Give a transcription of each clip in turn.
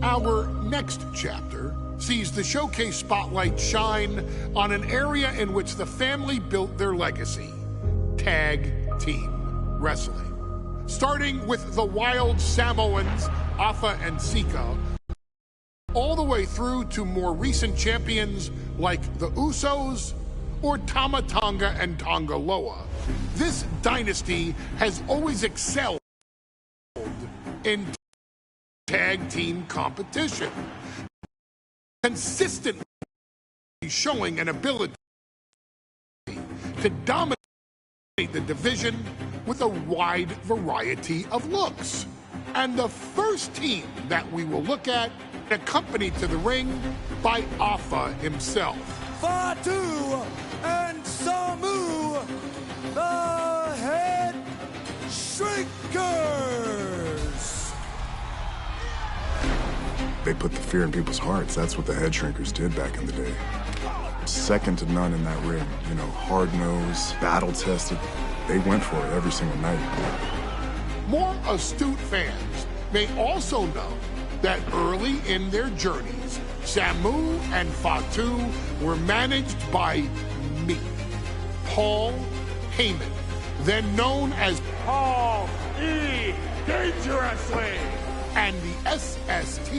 Our next chapter sees the showcase spotlight shine on an area in which the family built their legacy: tag team wrestling. Starting with the wild Samoans, Alpha and Sika, all the way through to more recent champions like the Usos or Tama Tonga and Tonga Loa. This dynasty has always excelled in tag team competition, consistently showing an ability to dominate the division with a wide variety of looks. And the first team that we will look at, accompanied to the ring by Alpha himself. Fatu and Samu, the Head Shrinkers. They put the fear in people's hearts. That's what the Head Shrinkers did back in the day. Second to none in that ring. You know, hard-nosed, battle-tested. They went for it every single night. More astute fans may also know that early in their journeys, Samu and Fatu were managed by me, Paul Heyman, then known as Paul E. Dangerously, and the SST,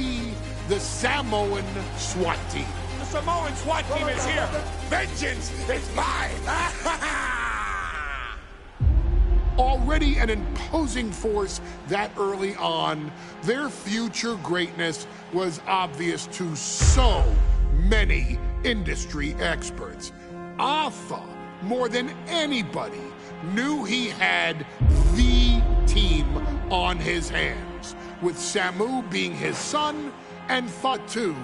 the Samoan SWAT team. The Samoan SWAT team is here. Vengeance is mine. Already an imposing force that early on, their future greatness was obvious to so many industry experts. Alpha, more than anybody, knew he had the team on his hands, with Samu being his son and Fatu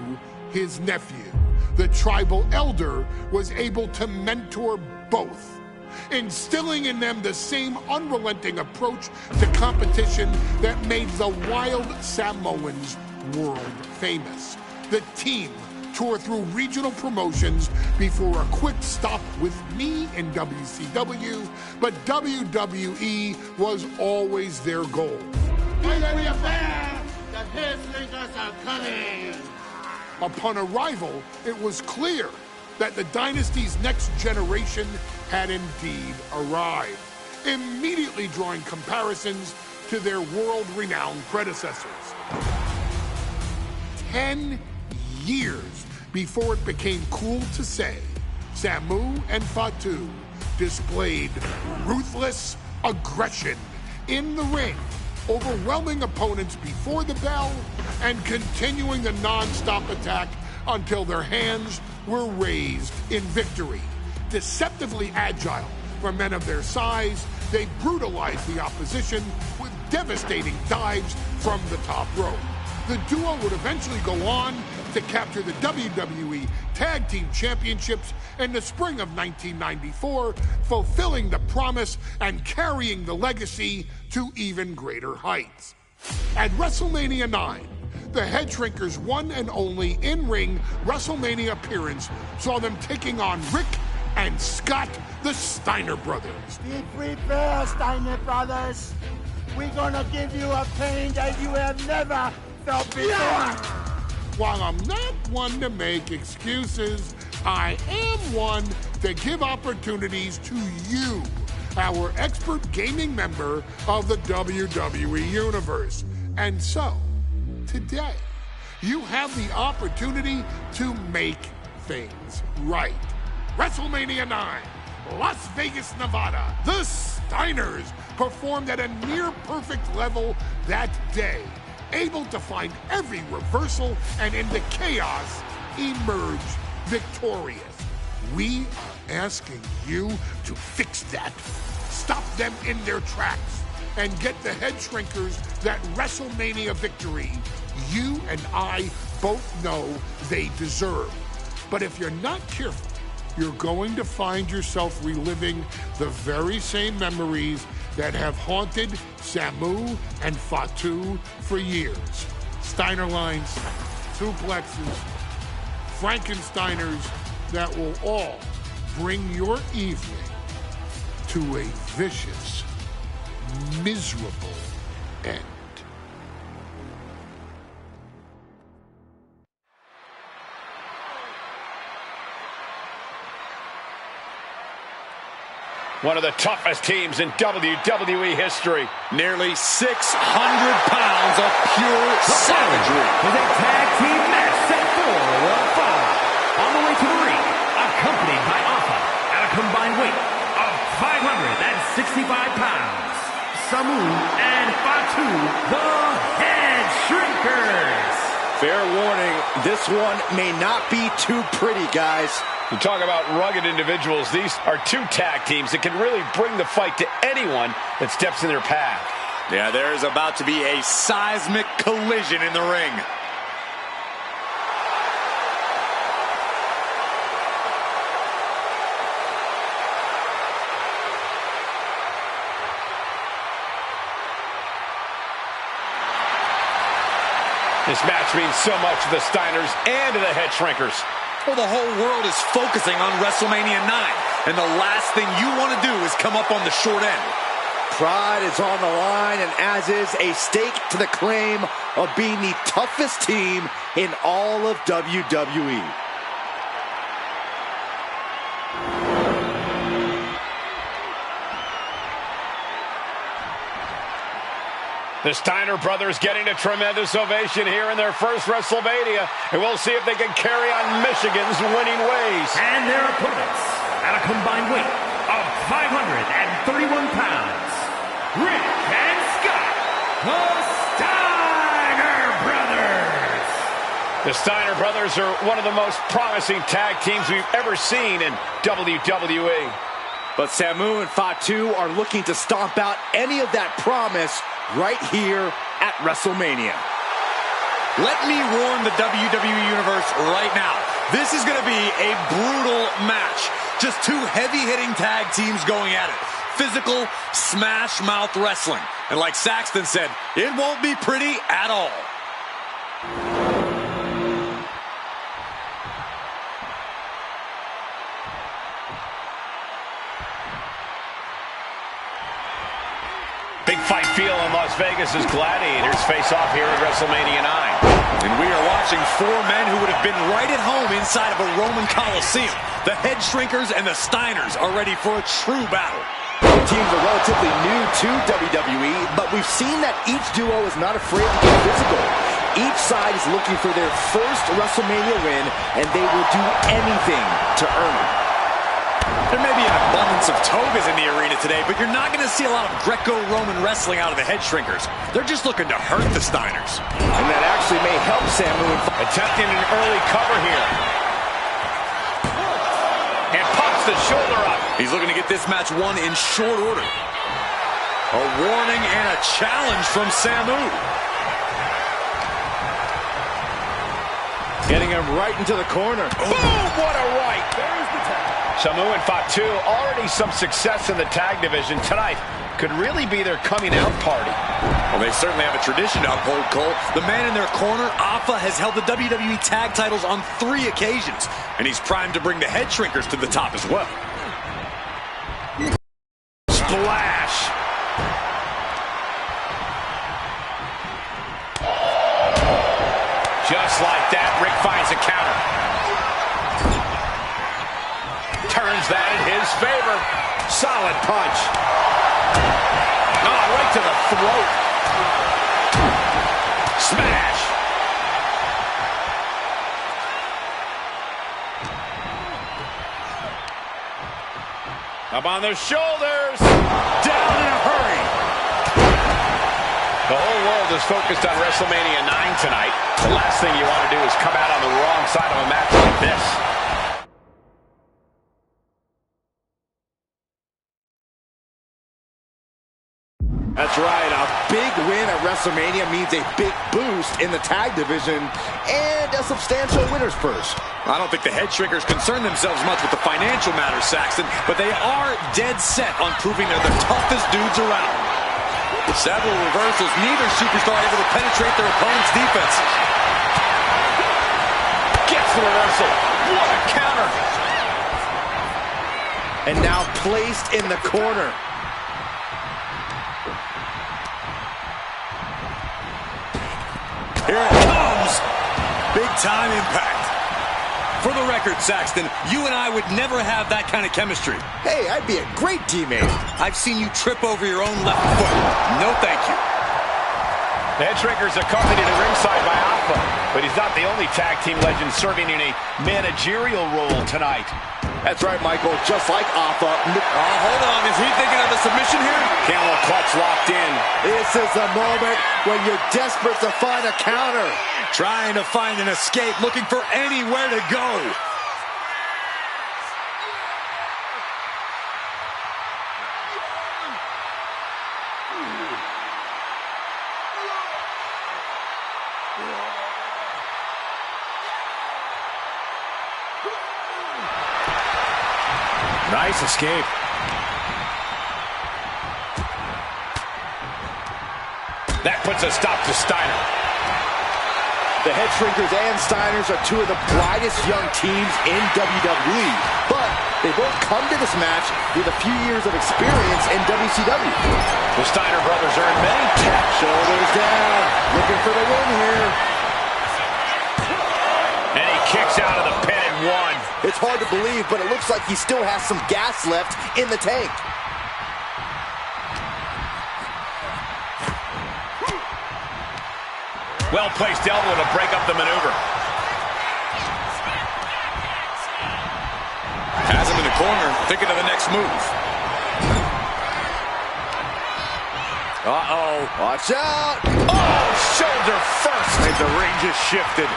his nephew. The tribal elder was able to mentor both, instilling in them the same unrelenting approach to competition that made the wild Samoans world famous. The team toured through regional promotions before a quick stop with me in WCW, but WWE was always their goal. The Head Shrinkers are coming! Upon arrival, it was clear that the dynasty's next generation had indeed arrived, immediately drawing comparisons to their world-renowned predecessors. 10 years before it became cool to say, Samu and Fatu displayed ruthless aggression in the ring, overwhelming opponents before the bell and continuing the non-stop attack until their hands were raised in victory. Deceptively agile for men of their size, they brutalized the opposition with devastating dives from the top rope. The duo would eventually go on to capture the WWE Tag Team Championships in the spring of 1994, fulfilling the promise and carrying the legacy to even greater heights. At WrestleMania 9, the Head Shrinkers' one and only in-ring WrestleMania appearance saw them taking on Rick and Scott, the Steiner brothers. Be prepared, Steiner brothers. We're gonna give you a pain that you have never felt before. While I'm not one to make excuses, I am one to give opportunities to you, our expert gaming member of the WWE Universe. And so, today, you have the opportunity to make things right. WrestleMania 9, Las Vegas, Nevada. The Steiners performed at a near-perfect level that day, able to find every reversal and in the chaos emerge victorious. We are asking you to fix that, stop them in their tracks, and get the Head Shrinkers that WrestleMania victory you and I both know they deserve. But if you're not careful, you're going to find yourself reliving the very same memories that have haunted Samu and Fatu for years. Steiner lines, suplexes, Frankensteiners that will all bring your evening to a vicious, miserable end. One of the toughest teams in WWE history. Nearly 600 pounds of pure savagery. With a tag team match set for one fall. On the way to the ring, accompanied by Alpha at a combined weight of 565 pounds. Samu and Fatu, the Head Shrinkers. Fair warning, this one may not be too pretty, guys. You talk about rugged individuals. These are two tag teams that can really bring the fight to anyone that steps in their path. Yeah, there's about to be a seismic collision in the ring. This match means so much to the Steiners and to the Head Shrinkers. Well, the whole world is focusing on WrestleMania 9, and the last thing you want to do is come up on the short end. Pride is on the line, and as is a stake to the claim of being the toughest team in all of WWE. The Steiner brothers getting a tremendous ovation here in their first WrestleMania, and we'll see if they can carry on Michigan's winning ways. And their opponents, at a combined weight of 531 pounds, Rick and Scott, the Steiner brothers. The Steiner brothers are one of the most promising tag teams we've ever seen in WWE. But Samu and Fatu are looking to stomp out any of that promise right here at WrestleMania. Let me warn the WWE Universe right now. This is going to be a brutal match. Just two heavy-hitting tag teams going at it. Physical, smash-mouth wrestling. And like Saxton said, it won't be pretty at all. Big fight feel in Las Vegas as Gladiators face off here at WrestleMania 9. And we are watching four men who would have been right at home inside of a Roman Coliseum. The Head Shrinkers and the Steiners are ready for a true battle. Both teams are relatively new to WWE, but we've seen that each duo is not afraid to get physical. Each side is looking for their first WrestleMania win, and they will do anything to earn it. There may be an abundance of togas in the arena today, but you're not going to see a lot of Greco-Roman wrestling out of the Head Shrinkers. They're just looking to hurt the Steiners. And that actually may help Samu. Attempting an early cover here. And pops the shoulder up. He's looking to get this match won in short order. A warning and a challenge from Samu. Getting him right into the corner. Boom! What a right! There's the tag. Samu and Fatu, already some success in the tag division tonight. Could really be their coming out party. Well, they certainly have a tradition to uphold, Cole. The man in their corner, Alpha, has held the WWE tag titles on 3 occasions, and he's primed to bring the Head Shrinkers to the top as well. Splash! Just like that, Rick finds a counter. Turns that in his favor. Solid punch. Oh, right to the throat. Smash. Up on their shoulders. Down in a hurry. The whole world is focused on WrestleMania 9 tonight. The last thing you want to do is come out on the wrong side of a match like this. That's right, a big win at WrestleMania means a big boost in the tag division and a substantial winner's purse. I don't think the Head Shrinkers concern themselves much with the financial matters, Saxton, but they are dead set on proving they're the toughest dudes around. With several reversals, neither superstar able to penetrate their opponent's defense. Gets the reversal. What a counter. And now placed in the corner. Here it comes. Big time impact. For the record, Saxton, you and I would never have that kind of chemistry. Hey, I'd be a great teammate. I've seen you trip over your own left foot. No thank you. The Head Shrinker's accompanied at ringside by Alpha, but he's not the only tag team legend serving in a managerial role tonight. That's right, Michael. Just like Alpha. Hold on. Is he thinking of a submission here? Camel clutch locked in. This is the moment when you're desperate to find a counter. Trying to find an escape, looking for anywhere to go. Nice escape. That puts a stop to Steiner. The Head Shrinkers and Steiners are two of the brightest young teams in WWE, but they both come to this match with a few years of experience in WCW. The Steiner brothers earned many taps. Shoulders down, looking for the win here. And he kicks out of the pin and one. It's hard to believe, but it looks like he still has some gas left in the tank. Well-placed elbow to break up the maneuver. Has him in the corner, thinking of the next move. Uh-oh. Watch out. Oh, shoulder first. And the ring just shifted.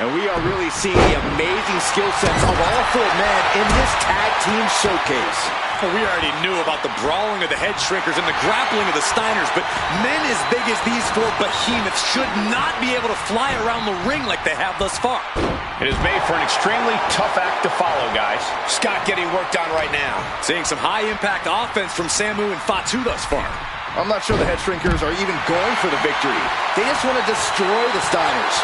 And we are really seeing the amazing skill sets of all four men in this tag team showcase. We already knew about the brawling of the Head Shrinkers and the grappling of the Steiners, but men as big as these four behemoths should not be able to fly around the ring like they have thus far. It is made for an extremely tough act to follow, guys. Scott getting worked on right now. Seeing some high-impact offense from Samu and Fatu thus far. I'm not sure the Head Shrinkers are even going for the victory. They just want to destroy the Steiners.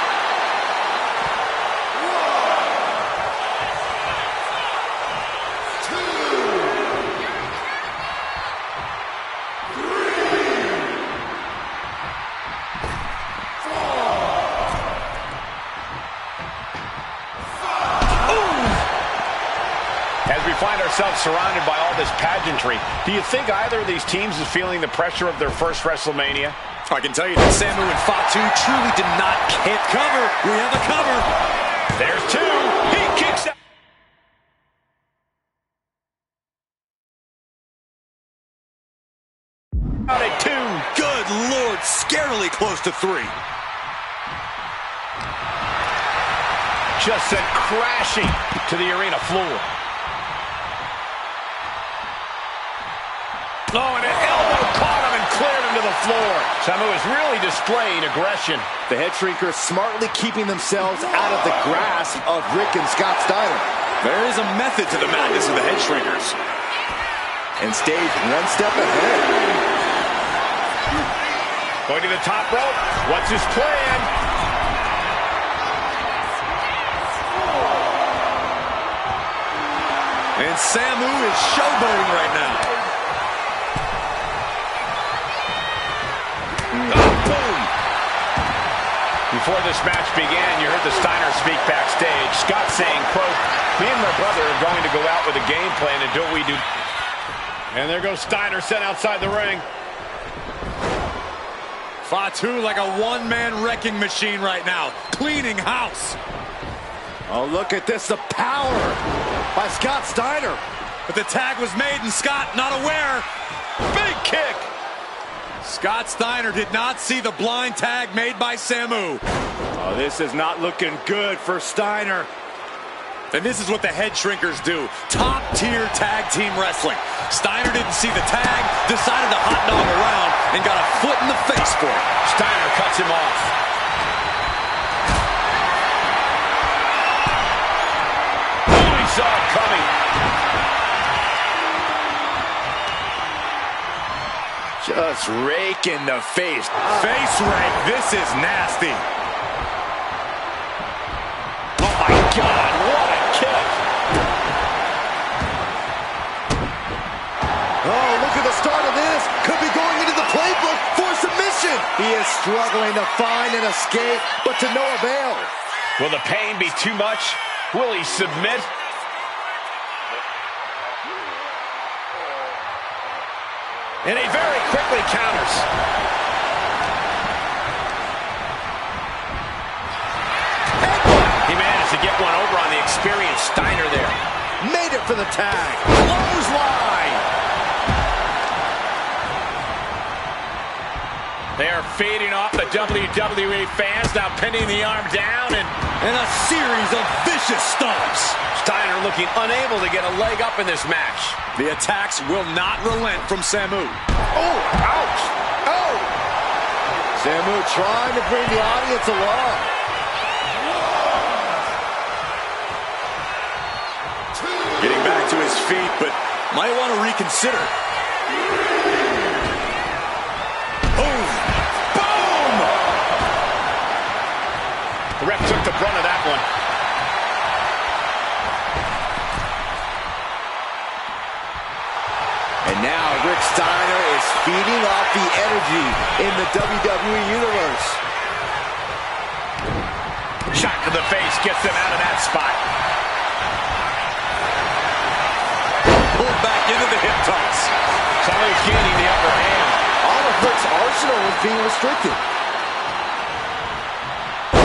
As we find ourselves surrounded by all this pageantry, do you think either of these teams is feeling the pressure of their first WrestleMania? I can tell you that Samu and Fatu truly did not hit cover. We have a cover. There's two. He kicks out. Out at two. Good Lord, scarily close to three. Just sent crashing to the arena floor. Oh, and an elbow caught him and cleared him to the floor. Samu is really displaying aggression. The Head Shrinkers smartly keeping themselves out of the grasp of Rick and Scott Steiner. There is a method to the madness of the Head Shrinkers. And stayed one step ahead. Going to the top rope. What's his plan? And Samu is showboating right now. Boom! Before this match began, you heard the Steiner speak backstage. Scott saying, quote, "Me and my brother are going to go out with a game plan and do what we do." And there goes Steiner sent outside the ring. Fatu like a one-man wrecking machine right now, cleaning house. Oh, look at this, the power by Scott Steiner. But the tag was made and Scott not aware. Big kick. Scott Steiner did not see the blind tag made by Samu. Oh, this is not looking good for Steiner. And this is what the Head Shrinkers do. Top-tier tag team wrestling. Steiner didn't see the tag, decided to hot dog around, and got a foot in the face for it. Steiner cuts him off. Oh, he saw it coming. Just rake in the face. Face rake, this is nasty. Oh my God, what a kick. Oh, look at the start of this. Could be going into the playbook for submission. He is struggling to find an escape, but to no avail. Will the pain be too much? Will he submit? And he very quickly counters. He managed to get one over on the experienced Steiner there. Made it for the tag. Clothesline. They are feeding off the WWE fans, now pinning the arm down and a series of vicious stomps. Steiner looking unable to get a leg up in this match. The attacks will not relent from Samu. Oh, ouch. Oh. Samu trying to bring the audience along. Getting back to his feet, but might want to reconsider. Boom! Boom! The ref took the brunt of that one. And now Rick Steiner is feeding off the energy in the WWE Universe. Shot to the face gets him out of that spot. Pulled back into the hip toss. Samu's gaining the upper hand. All of Rick's arsenal is being restricted.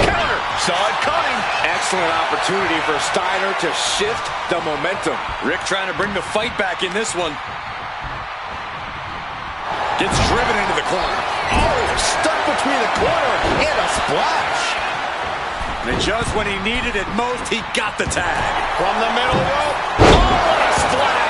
Counter. Saw it coming. Excellent opportunity for Steiner to shift the momentum. Rick trying to bring the fight back in this one. Gets driven into the corner. Oh, stuck between the corner and a splash. And just when he needed it most, he got the tag. From the middle rope. Oh, what a splash.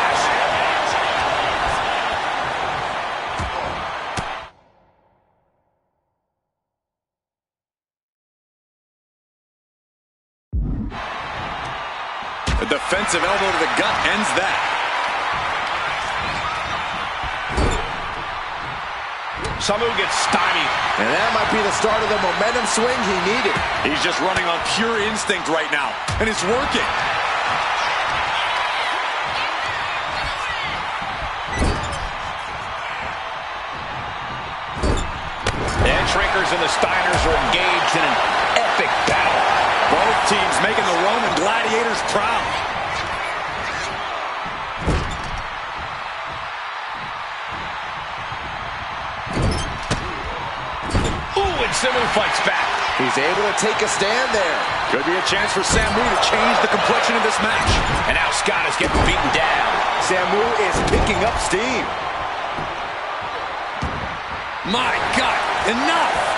A defensive elbow to the gut ends that. Samu gets stymied. And that might be the start of the momentum swing he needed. He's just running on pure instinct right now, and it's working. The head shrinkers and the Steiners are engaged in an epic battle. Both teams making the Roman gladiators proud. Ooh, and Samu fights back. He's able to take a stand there. Could be a chance for Samu to change the complexion of this match. And now Scott is getting beaten down. Samu is picking up steam. My God, enough!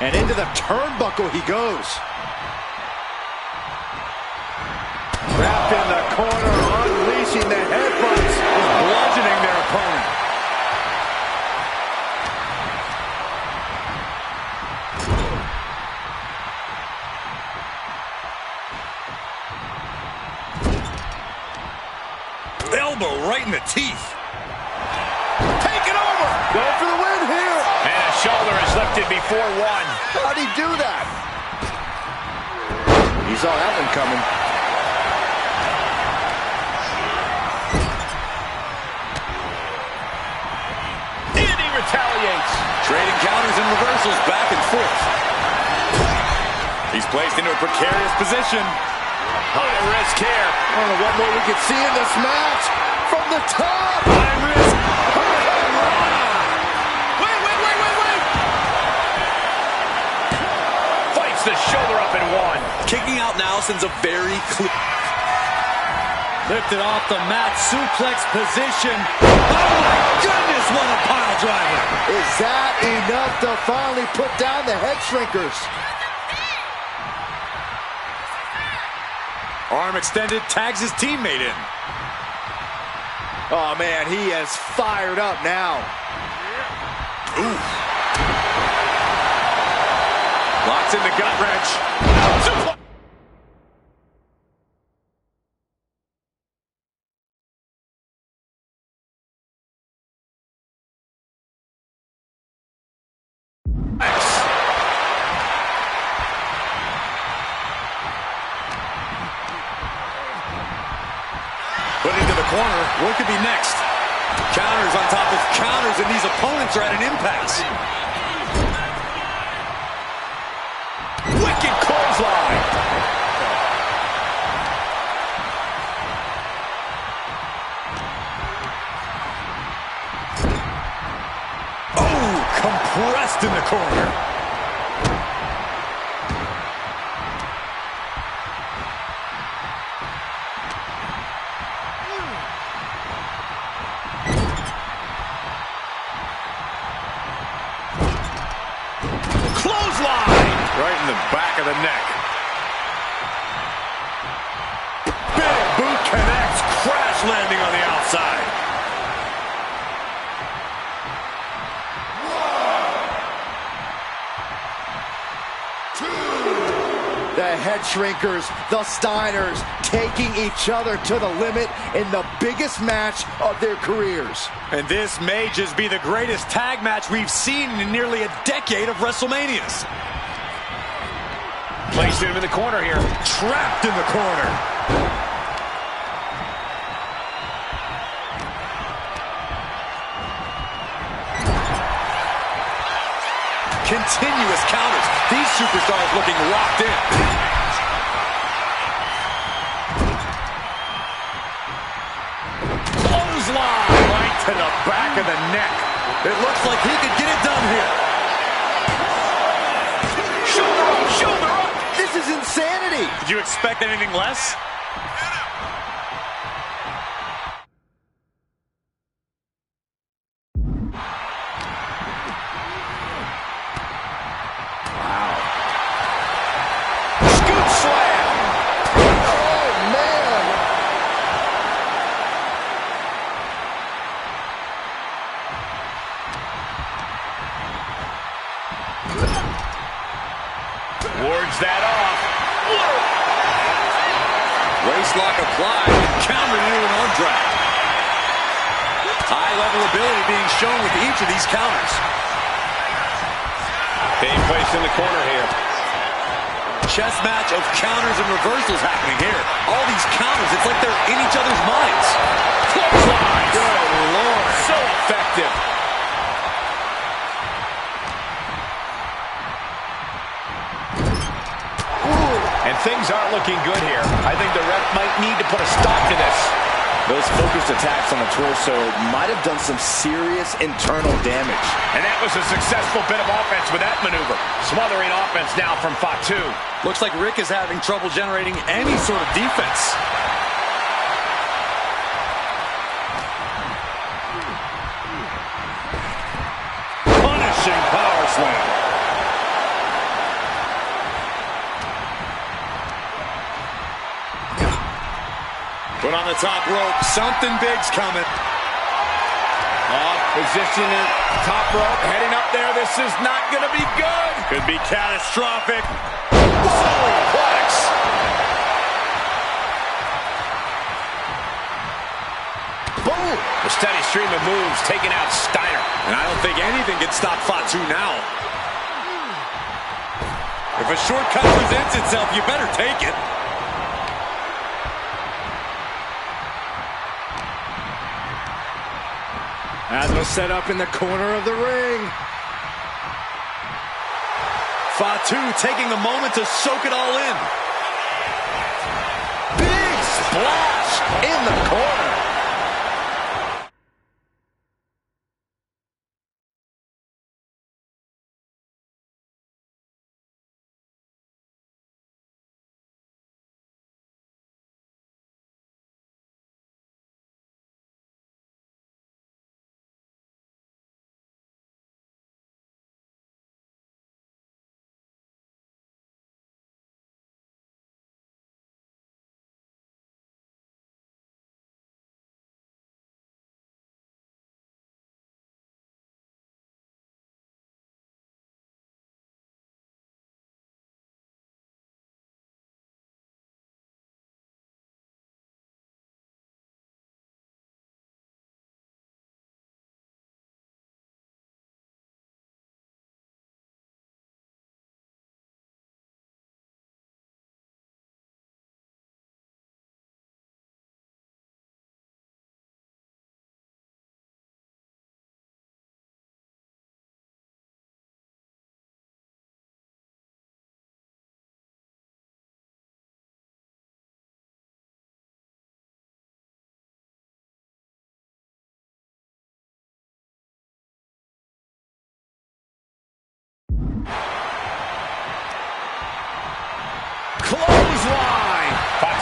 And into the turnbuckle he goes. Wrapped in the corner, unleashing the headbutts, bludgeoning their opponent. Elbow right in the teeth. Take it over! Go for the win here! And a shoulder is lifted before one. How'd he do that? He saw that one coming. And he retaliates. Trading counters and reversals back and forth. He's placed into a precarious position. High risk here. I don't know what more we could see in this match. From the top. High risk. Wait. Fights the shoulder up in one. Kicking out now sends a very clear. Lifted off the mat, suplex position. Oh my goodness, what a pile driver. Is that enough to finally put down the head shrinkers? Arm extended, tags his teammate in. Oh man, he is fired up now. Ooh. Locks in the gut wrench. Put into the the corner. What could be next? Counters on top of counters, and these opponents are at an impasse. Wicked clothesline. Oh, compressed in the corner. Right in the back of the neck. Big boot connects, crash landing on the outside. The head shrinkers, the Steiners, taking each other to the limit in the biggest match of their careers. And this may just be the greatest tag match we've seen in nearly a decade of WrestleManias. Placing him in the corner here. Trapped in the corner. Continuous counters. These superstars looking locked in. Clothesline right to the back of the neck. It looks like he could get it done here. Shoulder up, shoulder up. This is insanity. Did you expect anything less? Wow. Scoop slam. Oh, man. Wards that off. Waist lock applied, countered into an arm drag. High level ability being shown with each of these counters. Being placed in the corner here. Chess match of counters and reversals happening here. All these counters, it's like they're in each other's minds. Clothesline. Good Lord. So effective. And things aren't looking good here. I think the ref might need to put a stop to this. Those focused attacks on the torso might have done some serious internal damage. And that was a successful bit of offense with that maneuver. Smothering offense now from Fatu. Looks like Rick is having trouble generating any sort of defense. Punishing power slam. Put on the top rope. Something big's coming. Off position at top rope. Heading up there. This is not going to be good. Could be catastrophic. Superplex. Boom! The steady stream of moves taking out Steiner. And I don't think anything can stop Fatu now. If a shortcut presents itself, you better take it. As was set up in the corner of the ring. Fatu taking a moment to soak it all in. Big splash in the corner.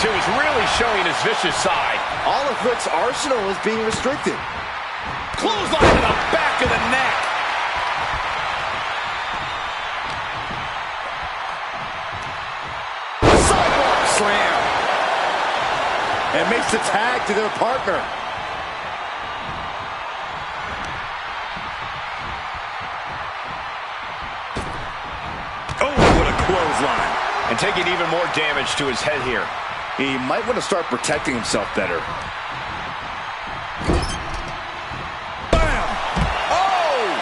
to is really showing his vicious side. All of Rick's arsenal is being restricted. Clothesline to the back of the neck. Sidewalk slam. And makes the tag to their partner. Oh, what a clothesline. And taking even more damage to his head here. He might want to start protecting himself better. Bam! Oh!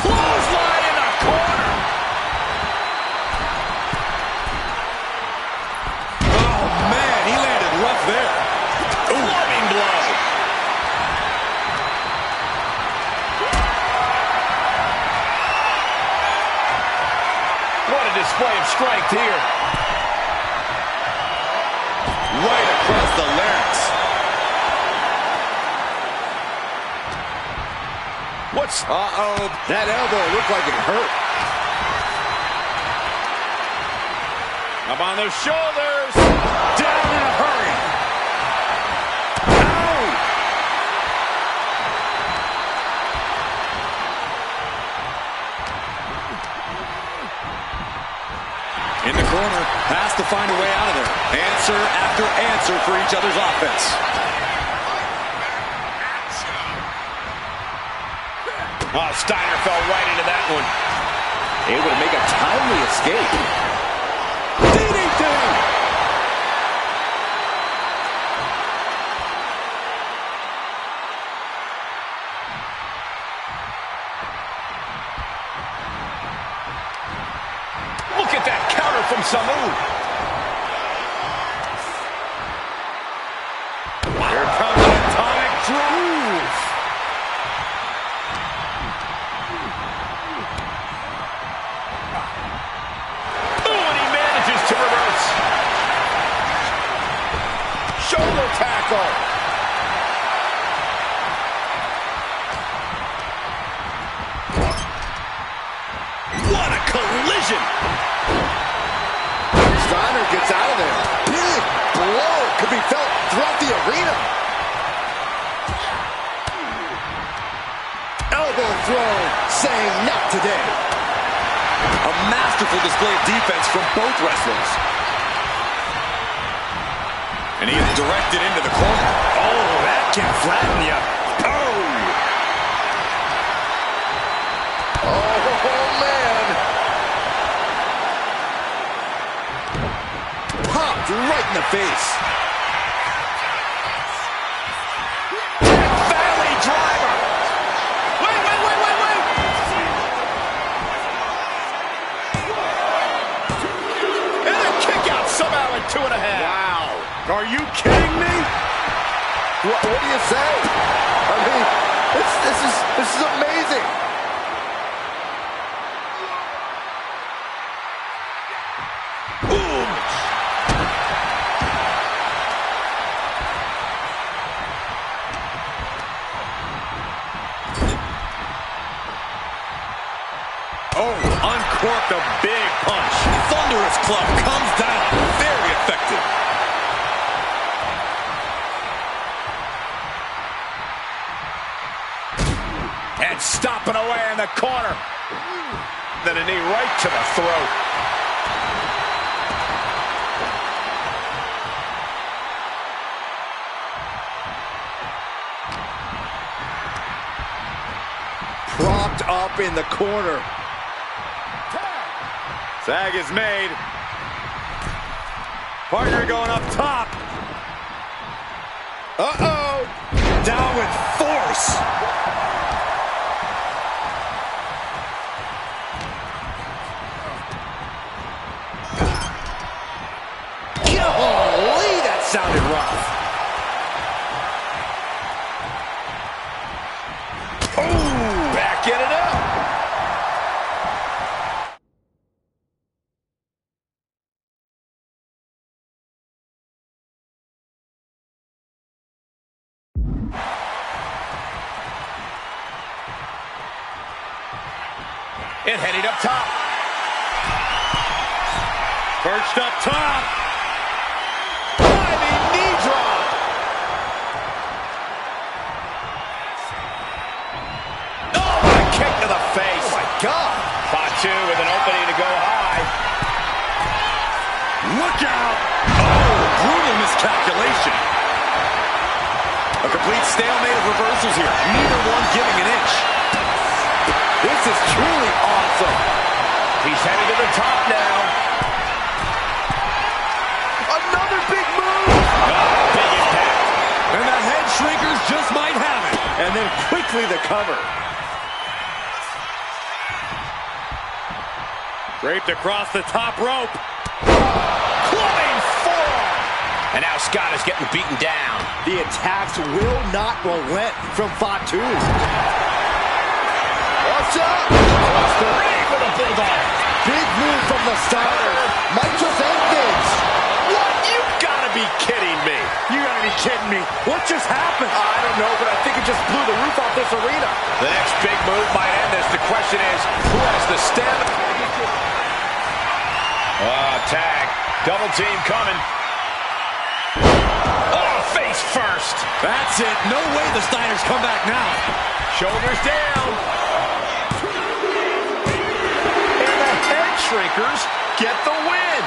Clothesline in the corner. Oh, man, he landed rough there. Loving blow. What a display of strength here. Right across the larynx. What's... Uh-oh, that elbow looked like it hurt. Up on those shoulders. Down in a hurry. Ow! In the corner, has to find a way out of there. Answer after answer for each other's offense. Oh, Steiner fell right into that one. Able to make a timely escape. DDT! Look at that counter from Samu. Here comes an atomic drop. Oh, and he manages to reverse. Shoulder tackle. What a collision. Steiner gets out of there. Big blow could be felt throughout the arena. Elbow throw, saying not today. A masterful display of defense from both wrestlers. And he is directed into the corner. Oh, that can flatten you. Oh, man. Popped right in the face. Valley driver. Wait. And a kick out somehow at 2.5. Wow. Are you kidding me? What do you say? I mean, this is amazing. Boom. Oh, uncorked a big punch. Thunderous club comes down. Very effective. And stomping away in the corner. Then a knee right to the throat. Propped up in the corner. Tag is made. Partner going up top. Uh-oh. Down with force. Golly, that sounded rough. Oh, backing it up. And heading up top. Perched up top. out. Oh, brutal miscalculation. A complete stalemate of reversals here. Neither one giving an inch. This is truly awesome. He's headed to the top now. Another big move. Oh, big impact. And the head shrinkers just might have it. And then quickly the cover. Draped across the top rope. Clubbing forearm. And now Scott is getting beaten down. The attacks will not relent from Fatu. What's up? Across the ring with a bulldog. Big move from the starter. Might just end things. What? You gotta be kidding me. You gotta be kidding me. What just happened? I don't know, but I think it just blew the roof off this arena. The next big move might end this. The question is, who has the stamina? Tag. Double team coming. Oh, face first. That's it. No way the Steiners come back now. Shoulders down. And the head shrinkers get the win.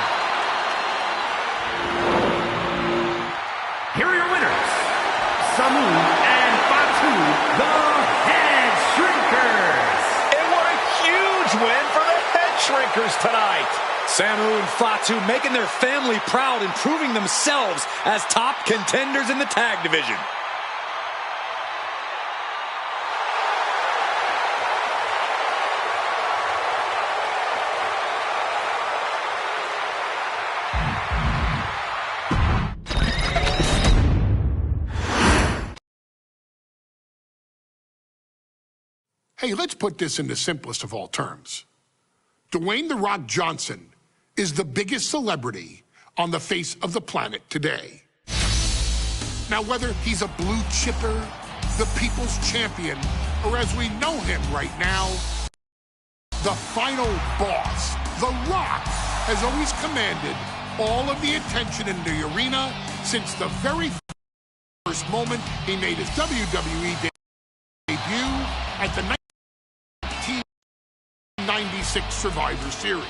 Here are your winners, Samu and Fatu, the Head Shrinkers. And what a huge win for the head shrinkers tonight. Samu and Fatu making their family proud and proving themselves as top contenders in the tag division. Hey, let's put this in the simplest of all terms. Dwayne "The Rock" Johnson is the biggest celebrity on the face of the planet today. Now, whether he's a blue chipper, the people's champion, or as we know him right now, the final boss, The Rock, has always commanded all of the attention in the arena since the very first moment he made his WWE debut at the 1996 Survivor Series.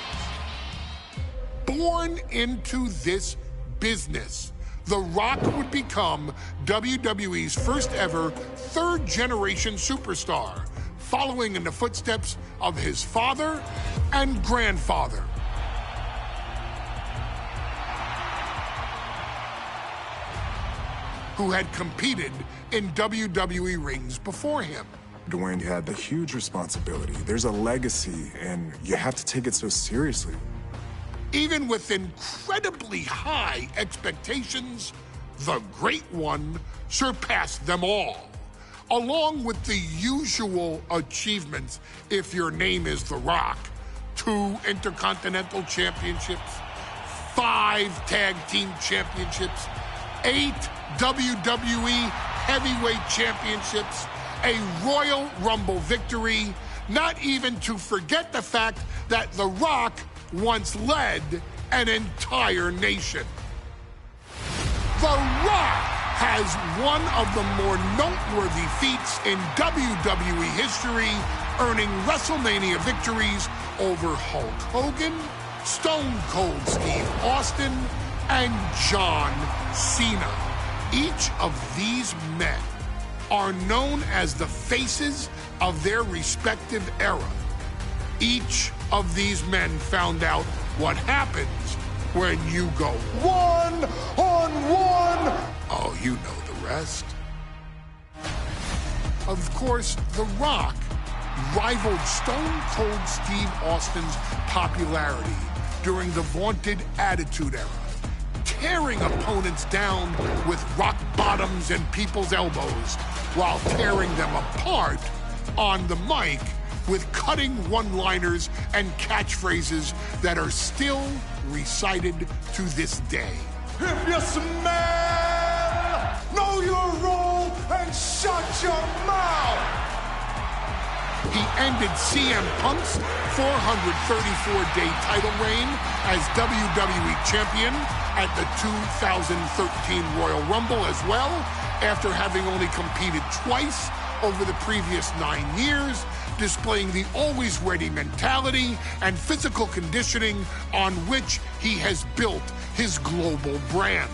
Born into this business, The Rock would become WWE's first ever third-generation superstar, following in the footsteps of his father and grandfather. Who had competed in WWE rings before him. Dwayne had the huge responsibility. There's a legacy, and you have to take it so seriously. Even with incredibly high expectations, the Great One surpassed them all, along with the usual achievements if your name is The Rock: 2 Intercontinental Championships, 5 Tag Team Championships, 8 WWE Heavyweight Championships, a Royal Rumble victory, not even to forget the fact that The Rock once led an entire nation. The Rock has one of the more noteworthy feats in WWE history, earning WrestleMania victories over Hulk Hogan, Stone Cold Steve Austin, and John Cena. Each of these men are known as the faces of their respective era. Each of these men found out what happens when you go one-on-one. Oh, you know the rest. Of course, The Rock rivaled Stone Cold Steve Austin's popularity during the vaunted Attitude Era, tearing opponents down with rock bottoms and people's elbows while tearing them apart on the mic with cutting one-liners and catchphrases that are still recited to this day. If you smell, know your role and shut your mouth. He ended CM Punk's 434-day title reign as WWE Champion at the 2013 Royal Rumble as well, after having only competed twice over the previous 9 years, displaying the always-ready mentality and physical conditioning on which he has built his global brand.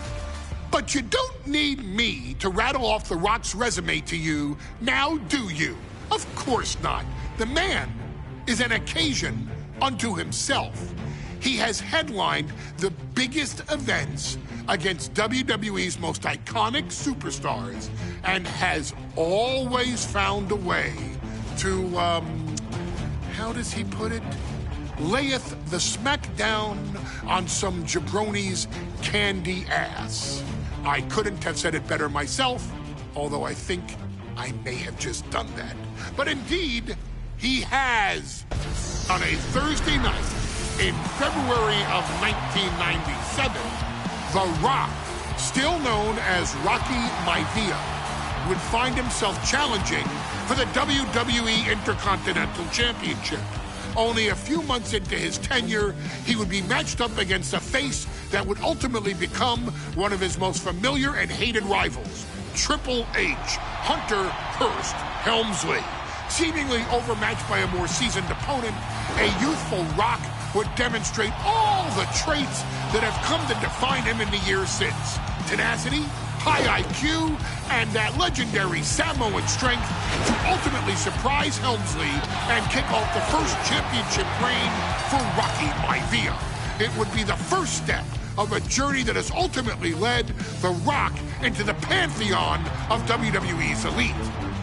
But you don't need me to rattle off The Rock's resume to you, now do you? Of course not. The man is an occasion unto himself. He has headlined the biggest events against WWE's most iconic superstars and has always found a way to, how does he put it? Layeth the smackdown on some jabroni's candy ass. I couldn't have said it better myself, although I think I may have just done that. But indeed, he has. On a Thursday night in February of 1997, The Rock, still known as Rocky Maivia, would find himself challenging for the WWE Intercontinental Championship. Only a few months into his tenure, he would be matched up against a face that would ultimately become one of his most familiar and hated rivals, Triple H, Hunter Hearst Helmsley. Seemingly overmatched by a more seasoned opponent, a youthful Rock would demonstrate all the traits that have come to define him in the years since. Tenacity, high IQ, and that legendary Samoan strength to ultimately surprise Helmsley and kick off the first championship reign for Rocky Maivia. It would be the first step of a journey that has ultimately led The Rock into the pantheon of WWE's elite.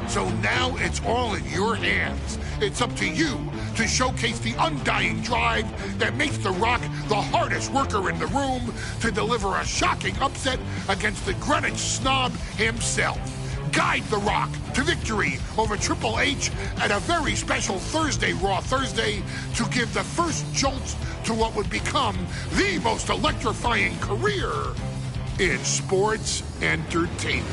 So now it's all in your hands. It's up to you to showcase the undying drive that makes The Rock the hardest worker in the room to deliver a shocking upset against the Greenwich snob himself. Guide The Rock to victory over Triple H at a very special Thursday, Raw Thursday, to give the first jolts to what would become the most electrifying career in sports entertainment.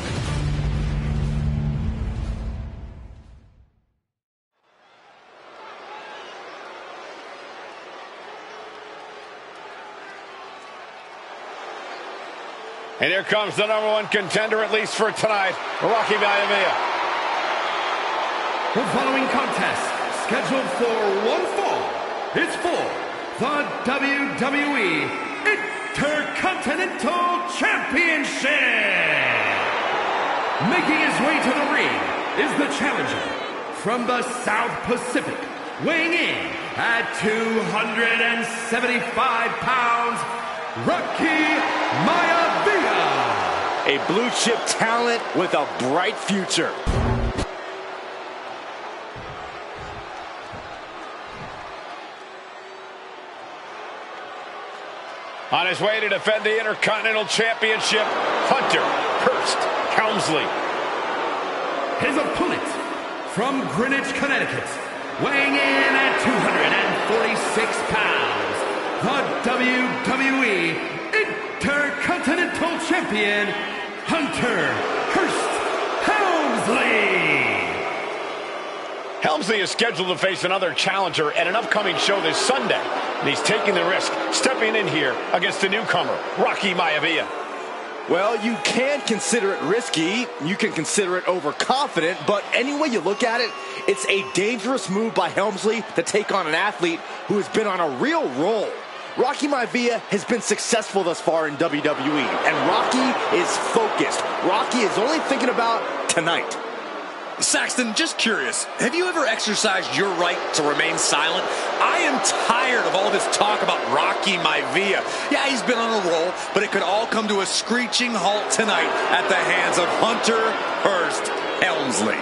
And here comes the number one contender, at least for tonight, Rocky Maivia. The following contest, scheduled for one fall, is for the WWE Intercontinental Championship. Making his way to the ring is the challenger from the South Pacific, weighing in at 275 pounds, Rocky Maivia. A blue chip talent with a bright future. On his way to defend the Intercontinental Championship, Hunter Hearst Helmsley. His opponent from Greenwich, Connecticut, weighing in at 246 pounds, the WWE Intercontinental Champion, Hunter Hearst Helmsley. Helmsley is scheduled to face another challenger at an upcoming show this Sunday, and he's taking the risk, stepping in here against the newcomer, Rocky Maivia. Well, you can consider it risky, you can consider it overconfident, but any way you look at it, it's a dangerous move by Helmsley to take on an athlete who has been on a real roll. Rocky Maivia has been successful thus far in WWE, and Rocky is focused. Rocky is only thinking about tonight. Saxton, just curious, have you ever exercised your right to remain silent? I am tired of all this talk about Rocky Maivia. Yeah, he's been on a roll, but it could all come to a screeching halt tonight at the hands of Hunter Hearst Helmsley.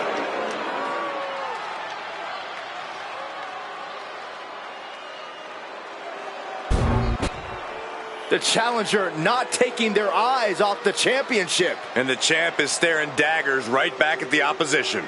The challenger not taking their eyes off the championship. And the champ is staring daggers right back at the opposition.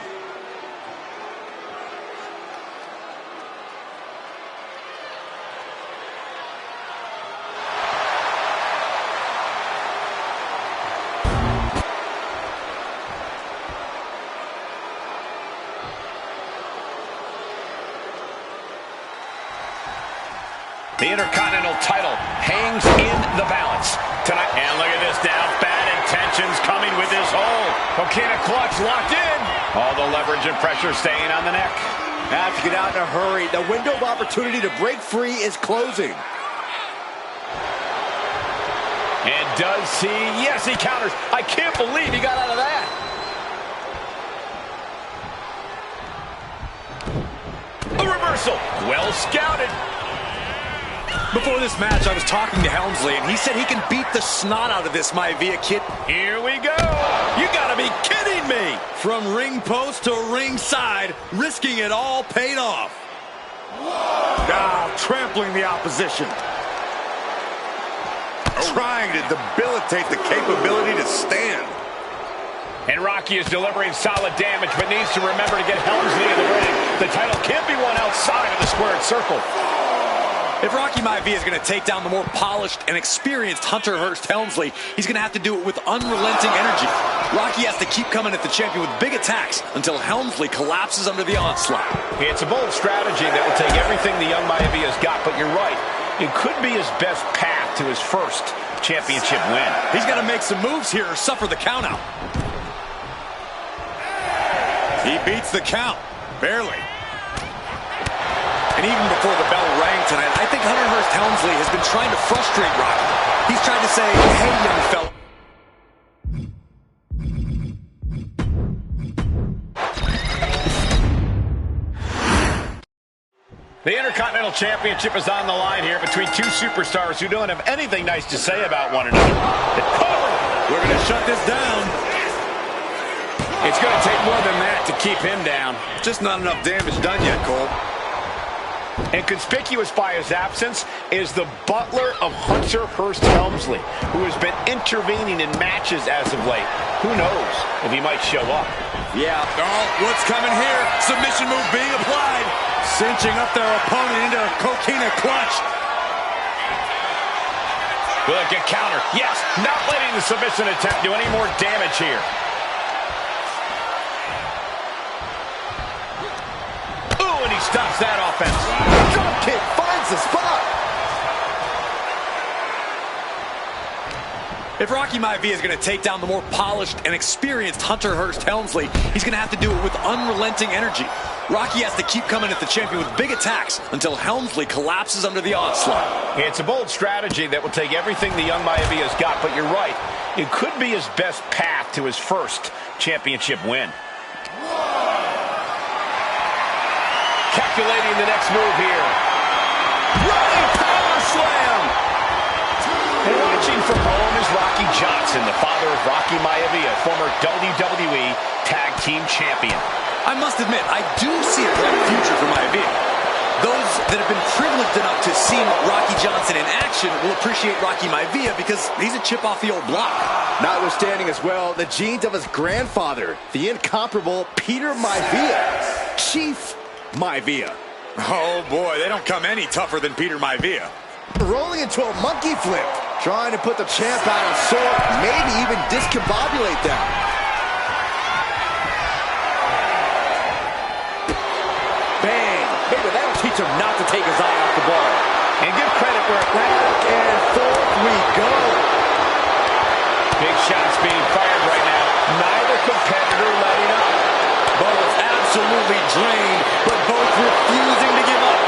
The Intercontinental title hangs in the balance tonight. And look at this now. Bad intentions coming with this hold. Coquina clutch locked in. All the leverage and pressure staying on the neck. Have to get out in a hurry. The window of opportunity to break free is closing. And does he? Yes, he counters. I can't believe he got out of that. A reversal. Well scouted. Before this match, I was talking to Helmsley, and he said he can beat the snot out of this Maivia kid. Here we go. You gotta be kidding me! From ring post to ringside, risking it all paid off. Now trampling the opposition. Trying to debilitate the capability to stand. And Rocky is delivering solid damage, but needs to remember to get Helmsley in the ring. The title can't be won outside of the squared circle. If Rocky Maivia is going to take down the more polished and experienced Hunter Hearst Helmsley, he's going to have to do it with unrelenting energy. Rocky has to keep coming at the champion with big attacks until Helmsley collapses under the onslaught. It's a bold strategy that will take everything the young Maivia's got, but you're right. It could be his best path to his first championship win. He's got to make some moves here or suffer the countout. He beats the count, barely. And even before the bell rang tonight, I think Hunter Hearst Helmsley has been trying to frustrate Rocky. He's trying to say, hey, young fella. The Intercontinental Championship is on the line here between two superstars who don't have anything nice to say about one another. We're going to shut this down. It's going to take more than that to keep him down. Just not enough damage done yet, Cole. And conspicuous by his absence is the butler of Hunter Hearst Helmsley, who has been intervening in matches as of late. Who knows if he might show up. Yeah. Oh, what's coming here? Submission move being applied. Cinching up their opponent into a coquina clutch. Will it get countered? Yes, not letting the submission attempt do any more damage here. Ooh, and he stops that offense. Drop kick finds the spot. If Rocky Maivia is going to take down the more polished and experienced Hunter Hearst Helmsley, he's going to have to do it with unrelenting energy. Rocky has to keep coming at the champion with big attacks until Helmsley collapses under the onslaught. It's a bold strategy that will take everything the young Maivia's got, but you're right. It could be his best path to his first championship win. Calculating the next move here. Running power slam! And watching from home is Rocky Johnson, the father of Rocky Maivia, former WWE Tag Team Champion. I must admit, I do see a bright future for Maivia. Those that have been privileged enough to see Rocky Johnson in action will appreciate Rocky Maivia because he's a chip off the old block. Notwithstanding as well, the genes of his grandfather, the incomparable Peter Maivia, Chief Maivia. Oh boy, they don't come any tougher than Peter Maivia. Rolling into a monkey flip, trying to put the champ out of sort, maybe even discombobulate them. Bang! Maybe that'll teach him not to take his eye off the ball. And give credit where it went. And forth we go. Big shots being fired right now. Neither competitor letting up. Both absolutely drained, but both refusing to give up.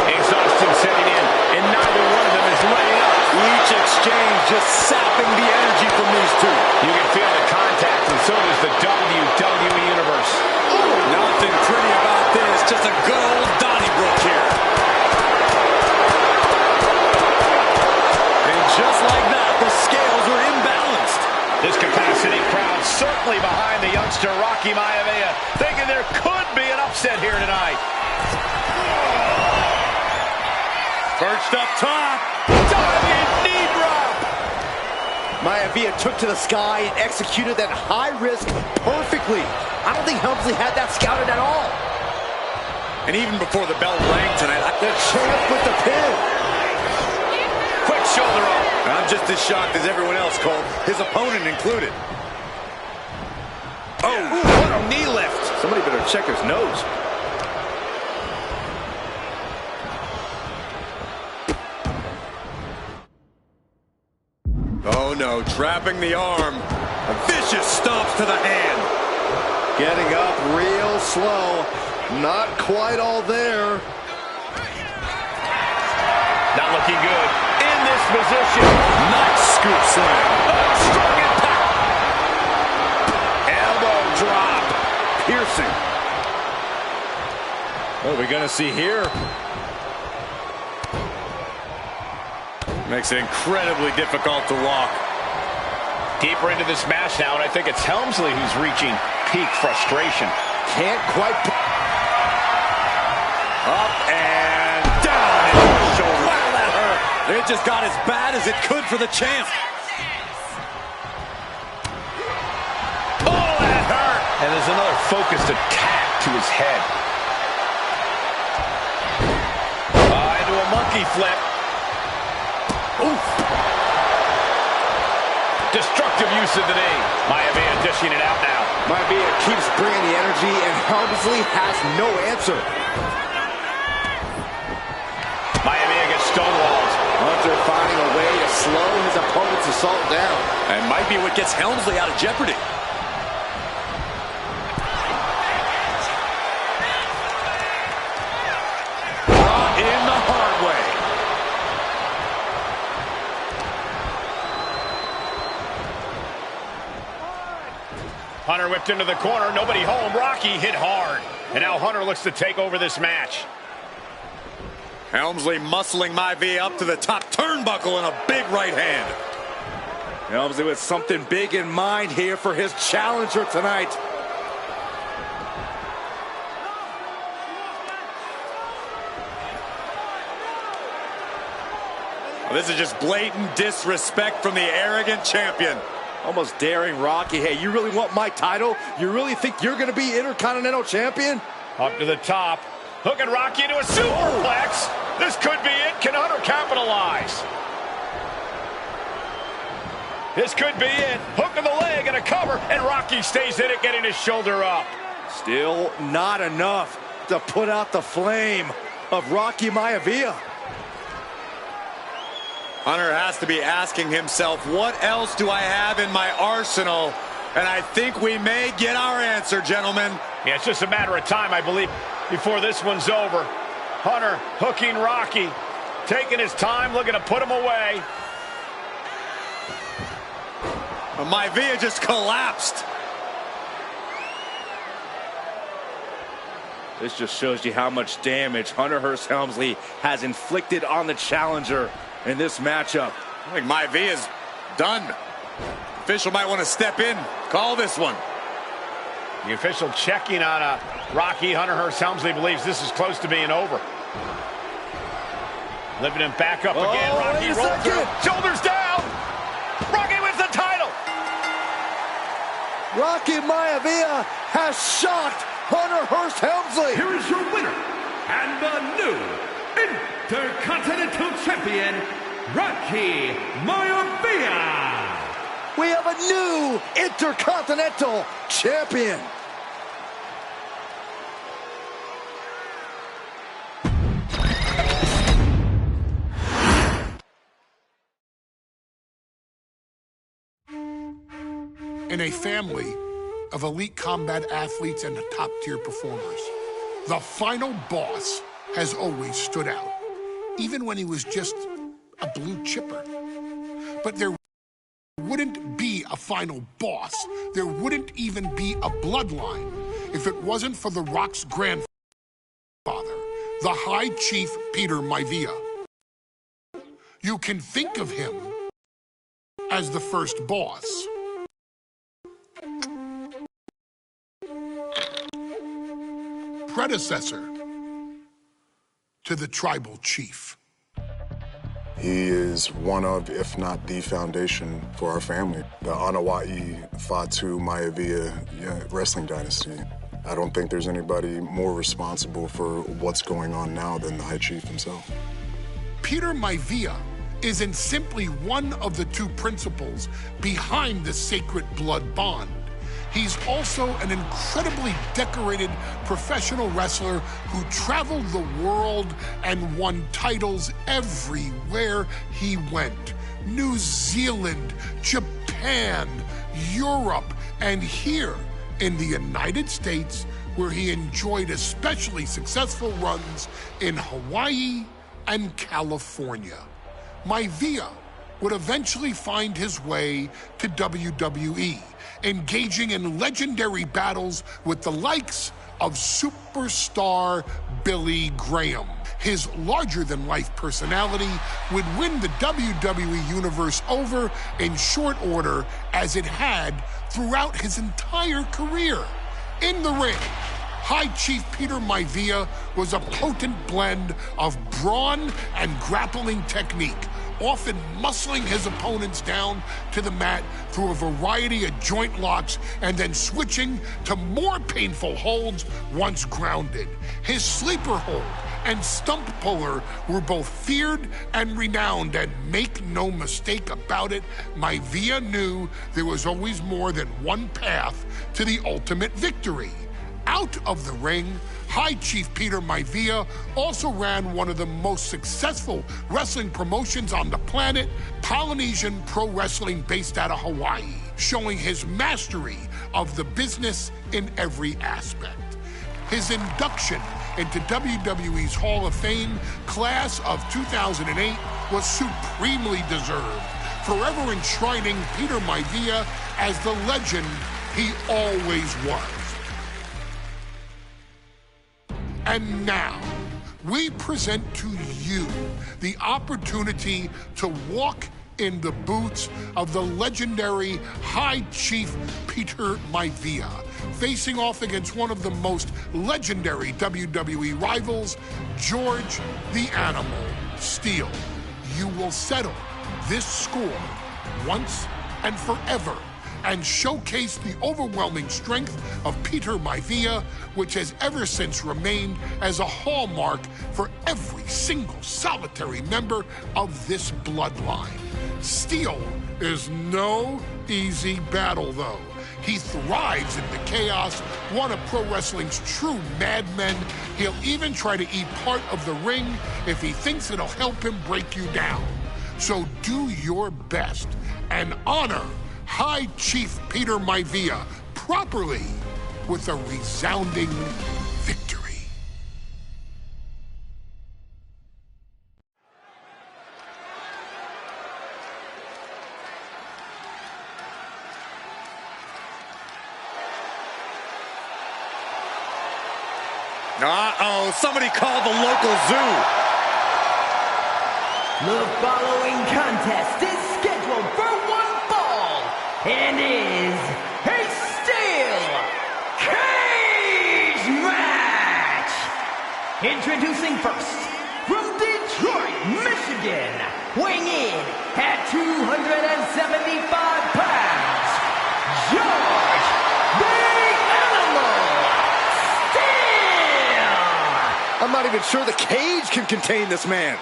Exhaustion setting in, and neither one of them is letting up. Each exchange just sapping the energy from these two. You can feel the contact, and so does the WWE Universe. Ooh, nothing pretty about this, just a good old Donnybrook here. And just like that, the scales are imbalanced. This capacity crowd certainly behind the youngster Rocky Maivia, thinking there could be an upset here tonight. Perched up top. Diving knee drop. Maivia took to the sky and executed that high risk perfectly. I don't think Helmsley had that scouted at all. And even before the bell rang tonight, The champ with the pin. Quick shoulder up. I'm just as shocked as everyone else, Cole, his opponent included. Oh, what a knee lift. Somebody better check his nose. Oh no, trapping the arm. Vicious stomps to the hand. Getting up real slow. Not quite all there. Not looking good in this position. Nice scoop slam. Strong impact. Elbow drop. Piercing. What are we going to see here? Makes it incredibly difficult to walk. Deeper into this match now, and I think it's Helmsley who's reaching peak frustration. Can't quite... Up and down into the shoulder. Wow, that hurt. It just got as bad as it could for the champ. Oh, that hurt. And there's another focused attack to his head. Into a monkey flip. Oof. Destructive use of the knee. Maivia dishing it out now. Maivia keeps bringing the energy, and Helmsley has no answer. Maivia gets stonewalled. Hunter finding a way to slow his opponent's assault down. And might be what gets Helmsley out of jeopardy. In the hard way. Hunter whipped into the corner. Nobody home. Rocky hit hard. And now Hunter looks to take over this match. Helmsley muscling Maivia up to the top turnbuckle and a big right hand. Helmsley with something big in mind here for his challenger tonight. This is just blatant disrespect from the arrogant champion. Almost daring Rocky. Hey, you really want my title? You really think you're going to be Intercontinental Champion? Up to the top. Hooking Rocky into a superplex. This could be it. Can Hunter capitalize? This could be it. Hook of the leg and a cover, and Rocky stays in it, getting his shoulder up. Still not enough to put out the flame of Rocky Maivia. Hunter has to be asking himself, what else do I have in my arsenal? And I think we may get our answer, gentlemen. Yeah, it's just a matter of time, I believe, before this one's over. Hunter hooking Rocky, taking his time, looking to put him away. Maivia just collapsed. This just shows you how much damage Hunter Hearst Helmsley has inflicted on the challenger in this matchup. I think Maivia's done. Official might want to step in, call this one. The official checking on Rocky. Hunter Hearst Helmsley believes this is close to being over. Lifting him back up again. Rocky rolls through. Shoulders down. Rocky wins the title. Rocky Maivia has shocked Hunter Hearst Helmsley. Here is your winner and the new Intercontinental Champion, Rocky Maivia. We have a new Intercontinental Champion. In a family of elite combat athletes and top-tier performers, the final boss has always stood out, even when he was just a blue chipper. But there wouldn't be a final boss. There wouldn't even be a bloodline if it wasn't for The Rock's grandfather, the High Chief Peter Maivia. You can think of him as the first boss. Predecessor to the tribal chief. He is one of, if not the foundation for our family. The Anoa'i Fatu Maivia wrestling dynasty. I don't think there's anybody more responsible for what's going on now than the High Chief himself. Peter Maivia isn't simply one of the two principals behind the sacred blood bond. He's also an incredibly decorated professional wrestler who traveled the world and won titles everywhere he went. New Zealand, Japan, Europe, and here in the United States, where he enjoyed especially successful runs in Hawaii and California. Maivia would eventually find his way to WWE, engaging in legendary battles with the likes of superstar Billy Graham. His larger-than-life personality would win the WWE Universe over in short order, as it had throughout his entire career. In the ring, High Chief Peter Maivia was a potent blend of brawn and grappling technique, often muscling his opponents down to the mat through a variety of joint locks and then switching to more painful holds once grounded. His sleeper hold and stump puller were both feared and renowned, and make no mistake about it, Maivia knew there was always more than one path to the ultimate victory. Out of the ring, High Chief Peter Maivia also ran one of the most successful wrestling promotions on the planet, Polynesian Pro Wrestling, based out of Hawaii, showing his mastery of the business in every aspect. His induction into WWE's Hall of Fame class of 2008 was supremely deserved, forever enshrining Peter Maivia as the legend he always was. And now, we present to you the opportunity to walk in the boots of the legendary High Chief Peter Maivia, facing off against one of the most legendary WWE rivals, George the Animal Steele. You will settle this score once and forever, and showcase the overwhelming strength of Peter Maivia, which has ever since remained as a hallmark for every single solitary member of this bloodline. Steele is no easy battle, though. He thrives in the chaos, one of pro wrestling's true madmen. He'll even try to eat part of the ring if he thinks it'll help him break you down. So do your best and honor High Chief Peter Maivia properly with a resounding victory. Uh-oh, somebody called the local zoo. The following contest is scheduled for one fall and is a steel cage match. Introducing first, from Detroit, Michigan, weighing in at 275 pounds, George the Animal Steele. I'm not even sure the cage can contain this man.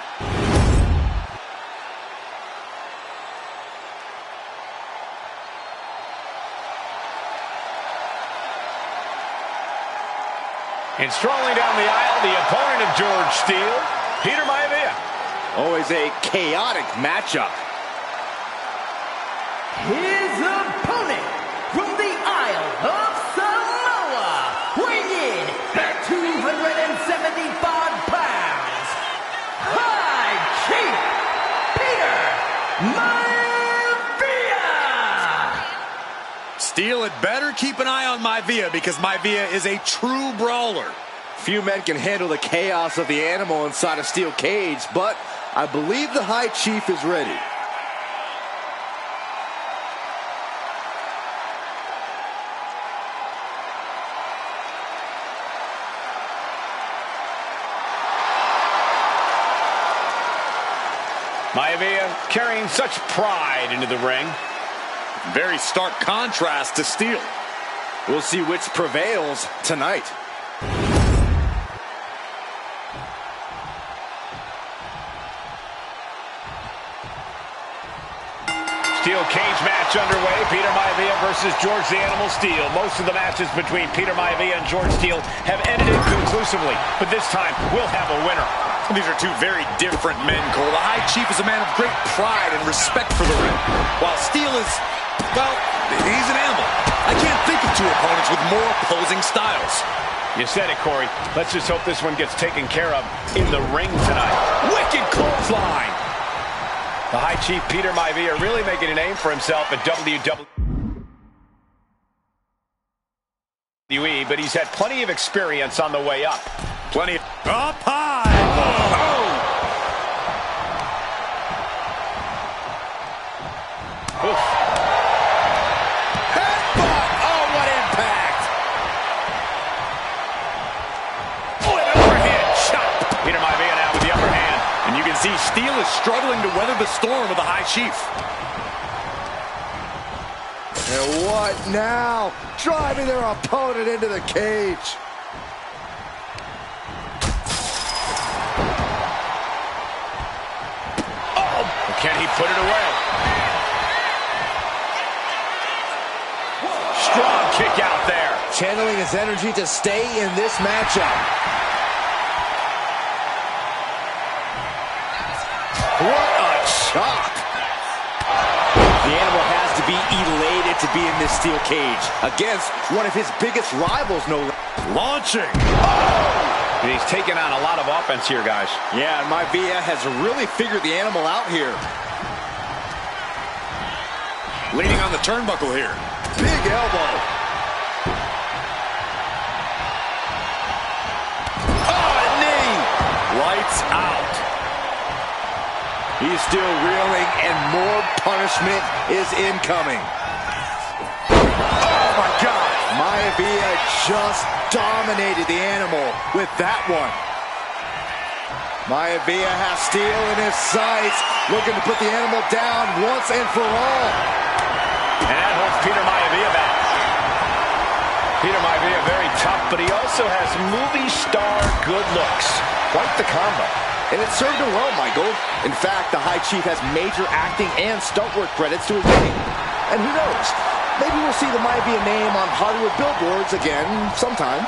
And strolling down the aisle, the opponent of George Steele, Peter Maivia. Always a chaotic matchup. His opponent from the Isle of Samoa, weighing in at 275 pounds, High Chief Peter Maivia. Steele had better keep an eye on Maivia, because Maivia is a true brawler. Few men can handle the chaos of the animal inside a steel cage, but I believe the High Chief is ready. Maivia carrying such pride into the ring. Very stark contrast to Steele. We'll see which prevails tonight. Steel cage match underway. Peter Maivia versus George the Animal Steele. Most of the matches between Peter Maivia and George Steele have ended inconclusively, but this time we'll have a winner. These are two very different men, Cole. The High Chief is a man of great pride and respect for the ring, while Steele is Well, he's an animal. I can't think of two opponents with more opposing styles. You said it, Corey. Let's just hope this one gets taken care of in the ring tonight. Wicked clothesline. The High Chief Peter Maivia really making a name for himself at WWE, but he's had plenty of experience on the way up. Plenty up high. Oh. Oof. Headbutt. Oh, what impact. Oh, an overhead chop. Peter Maivia now with the upper hand. And you can see Steel is struggling to weather the storm of the High Chief. And what now? Driving their opponent into the cage. Oh, can he put it away? Strong kick out there. Channeling his energy to stay in this matchup. What a chop. The animal has to be elated to be in this steel cage against one of his biggest rivals, no less. Launching. And he's taking on a lot of offense here, guys. Yeah, and Maivia has really figured the animal out here. Leaning on the turnbuckle here. Big elbow. Oh, a knee. Lights out. He's still reeling, and more punishment is incoming. Oh, my God. Maivia just dominated the animal with that one. Maivia has Steel in his sights, looking to put the animal down once and for all. And that holds Peter Maivia back. Peter Maivia very tough, but he also has movie star good looks. Quite the combo. And it served him well, Michael. In fact, the High Chief has major acting and stunt work credits to his name. And who knows? Maybe we'll see the Maivia name on Hollywood billboards again sometime.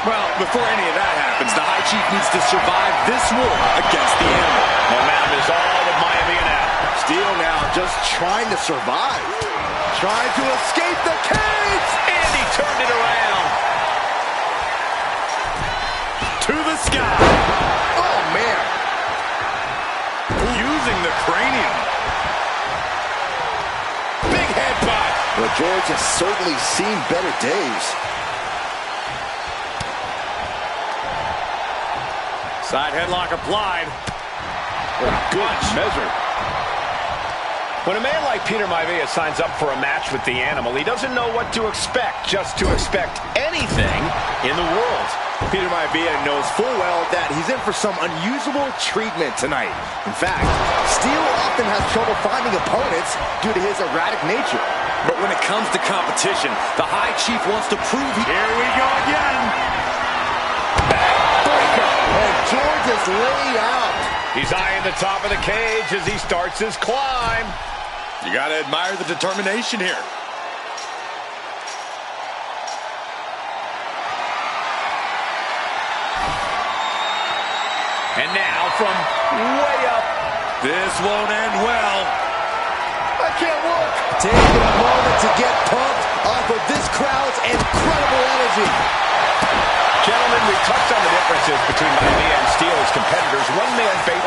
Well, before any of that happens, the High Chief needs to survive this war against the animal. Momentum is all with Maivia now. Steel now just trying to survive. Trying to escape the cage. And he turned it around. To the sky. Oh, man. Using the cranium. Big headbutt. Well, George has certainly seen better days. Side headlock applied. Good measure. When a man like Peter Maivia signs up for a match with the animal, he doesn't know what to expect, just to expect anything in the world. Peter Maivia knows full well that he's in for some unusual treatment tonight. In fact, Steel often has trouble finding opponents due to his erratic nature. But when it comes to competition, the High Chief wants to prove Here we go again. Backbreaker. And George is laid out. He's eyeing the top of the cage as he starts his climb. You got to admire the determination here. And now from way up. This won't end well. I can't look. Taking a moment to get pumped off of this crowd's incredible energy. Gentlemen, we touched on the differences between Maivia and Steel as competitors. One man faced...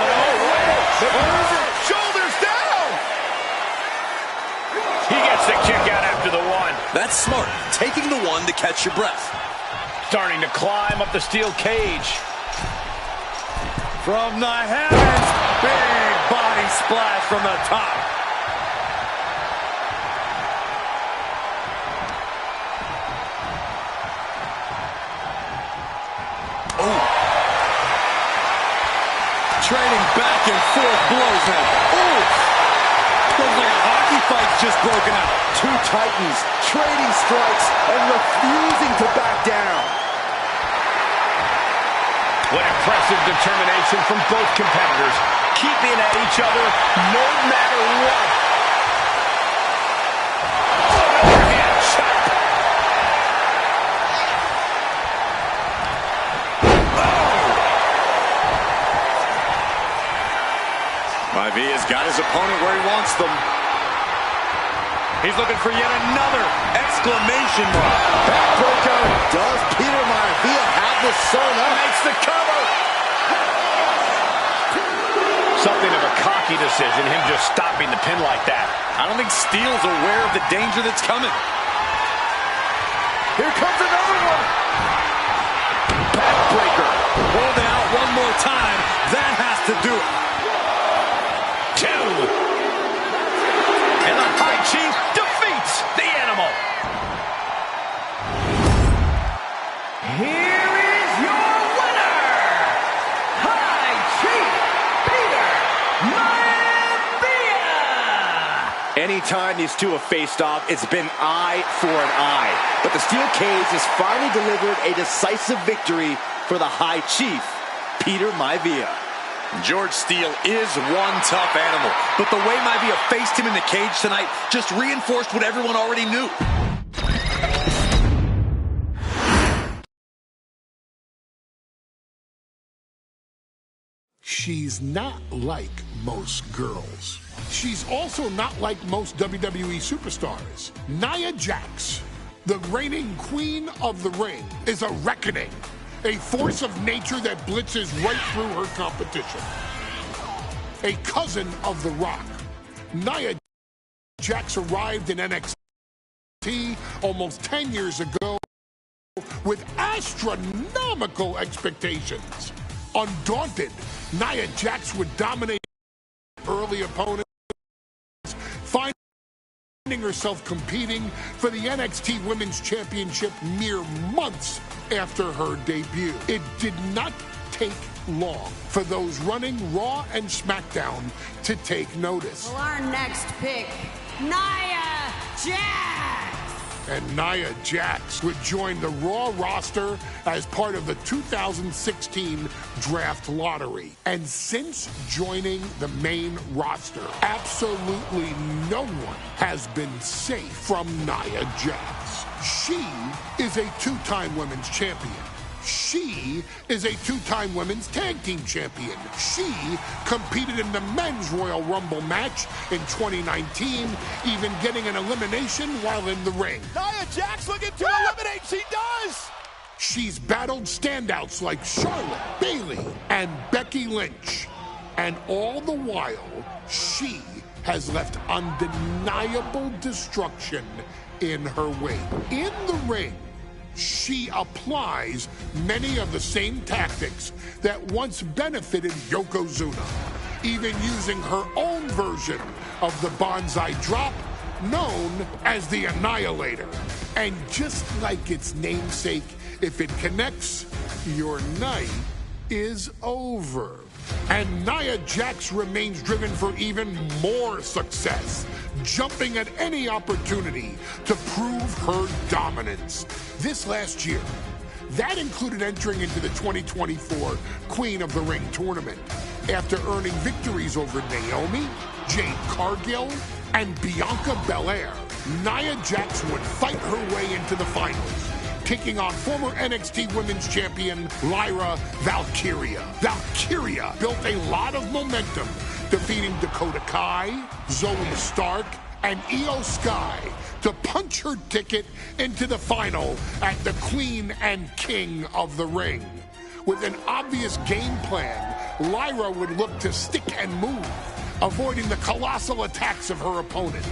Shoulders down! He gets the kick out after the one. That's smart. Taking the one to catch your breath. Starting to climb up the steel cage. From the heavens, big body splash from the top. Oh. Trading back and forth blows now. Oh. Looks like a hockey fight's just broken out. Two titans trading strikes and refusing to back down. What impressive determination from both competitors, keeping at each other no matter what. Overhand chop. Maivia's got his opponent where he wants them. He's looking for yet another exclamation mark. Backbreaker. Does Peter Maivia have this sewn up? Makes the cover. Something of a cocky decision, him just stopping the pin like that. I don't think Steele's aware of the danger that's coming. Here comes another one. Backbreaker. Holding out one more time. That has to do it. 2. And the High Chief defeats the animal. Here is your winner, High Chief Peter Maivia. Anytime these two have faced off, it's been eye for an eye. But the steel cage has finally delivered a decisive victory for the High Chief, Peter Maivia. George Steele is one tough animal, but the way Maivia faced him in the cage tonight just reinforced what everyone already knew. She's not like most girls. She's also not like most WWE superstars. Nia Jax, the reigning queen of the ring, is a reckoning. A force of nature that blitzes right through her competition. A cousin of The Rock, Nia Jax arrived in NXT almost 10 years ago with astronomical expectations. Undaunted, Nia Jax would dominate early opponents, finding herself competing for the NXT Women's Championship mere months after her debut. It did not take long for those running Raw and SmackDown to take notice. Well, our next pick, Nia Jax. And Nia Jax would join the Raw roster as part of the 2016 Draft Lottery. And since joining the main roster, absolutely no one has been safe from Nia Jax. She is a 2-time women's champion. She is a 2-time women's tag team champion. She competed in the men's Royal Rumble match in 2019, even getting an elimination while in the ring. Nia Jax looking to eliminate. She does. She's battled standouts like Charlotte, Bayley, and Becky Lynch. And all the while, she has left undeniable destruction in her wake. In the ring, she applies many of the same tactics that once benefited Yokozuna, even using her own version of the Banzai Drop, known as the Annihilator. And just like its namesake, if it connects, your night is over. And Nia Jax remains driven for even more success, jumping at any opportunity to prove her dominance. This last year, that included entering into the 2024 Queen of the Ring tournament after earning victories over Naomi, Jade Cargill, and Bianca Belair. Nia Jax would fight her way into the finals, taking on former NXT Women's Champion Lyra Valkyria. Valkyria built a lot of momentum, defeating Dakota Kai, Zoe Stark, and Io Sky to punch her ticket into the final at the Queen and King of the Ring. With an obvious game plan, Lyra would look to stick and move, avoiding the colossal attacks of her opponent.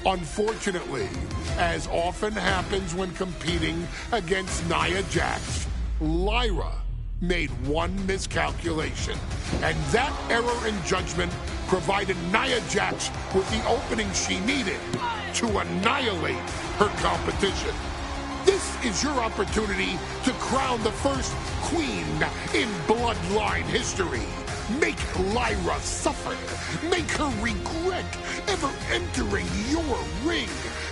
Unfortunately, as often happens when competing against Nia Jax, Lyra made one miscalculation, and that error in judgment provided Nia Jax with the opening she needed to annihilate her competition. This is your opportunity to crown the first queen in Bloodline history. Make Lyra suffer. Make her regret ever entering your ring.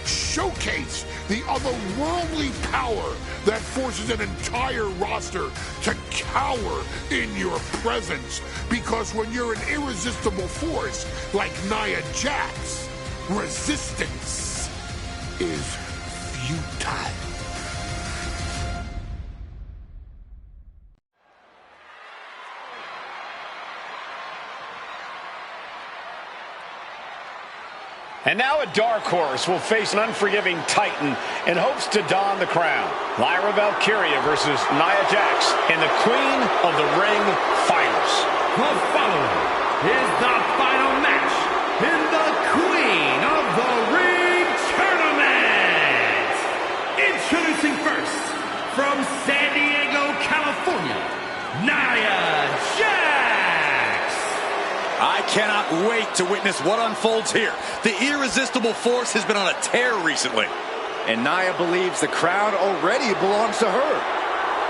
Showcase the otherworldly power that forces an entire roster to cower in your presence. Because when you're an irresistible force like Nia Jax, resistance is futile. And now a dark horse will face an unforgiving titan in hopes to don the crown. Lyra Valkyria versus Nia Jax in the Queen of the Ring Finals. The following is the final match in the Queen of the Ring Tournament. Introducing first, from San Diego, California, Nia Jax. I cannot wait to witness what unfolds here. The irresistible force has been on a tear recently. And Nia believes the crowd already belongs to her.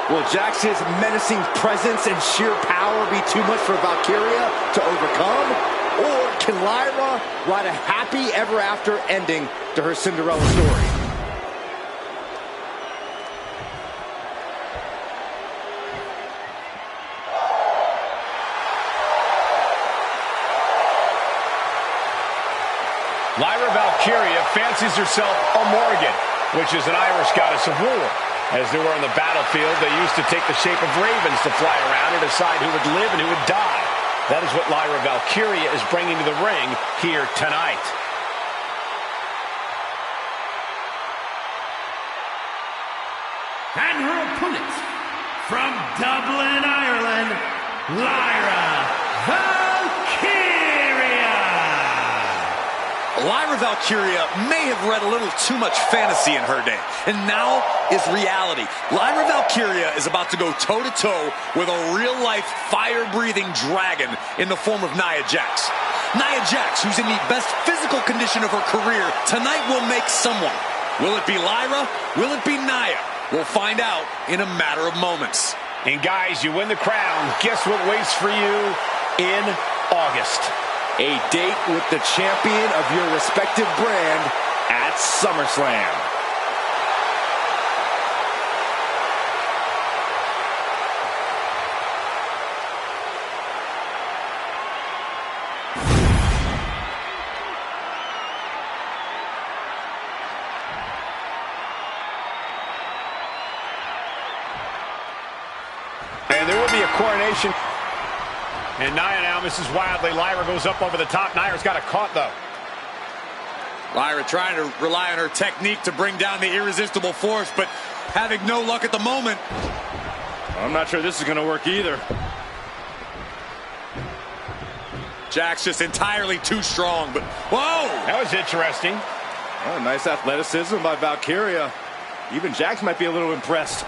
Will Jax's menacing presence and sheer power be too much for Valkyria to overcome? Or can Lyra write a happy ever after ending to her Cinderella story? Lyra Valkyria fancies herself a Morgan, which is an Irish goddess of war. As they were on the battlefield, they used to take the shape of ravens to fly around and decide who would live and who would die. That is what Lyra Valkyria is bringing to the ring here tonight. And her opponent, from Dublin, Ireland, Lyra Valkyria. Lyra Valkyria may have read a little too much fantasy in her day, and now is reality. Lyra Valkyria is about to go toe-to-toe with a real-life, fire-breathing dragon in the form of Nia Jax. Nia Jax, who's in the best physical condition of her career, tonight will make someone. Will it be Lyra? Will it be Nia? We'll find out in a matter of moments. And guys, you win the crown. Guess what waits for you in August? A date with the champion of your respective brand at SummerSlam. And there will be a coronation. And Nia now misses wildly. Lyra goes up over the top. Nia's got it caught, though. Lyra trying to rely on her technique to bring down the irresistible force, but having no luck at the moment. I'm not sure this is going to work either. Jax just entirely too strong, but whoa! That was interesting. Oh, nice athleticism by Valkyria. Even Jax might be a little impressed.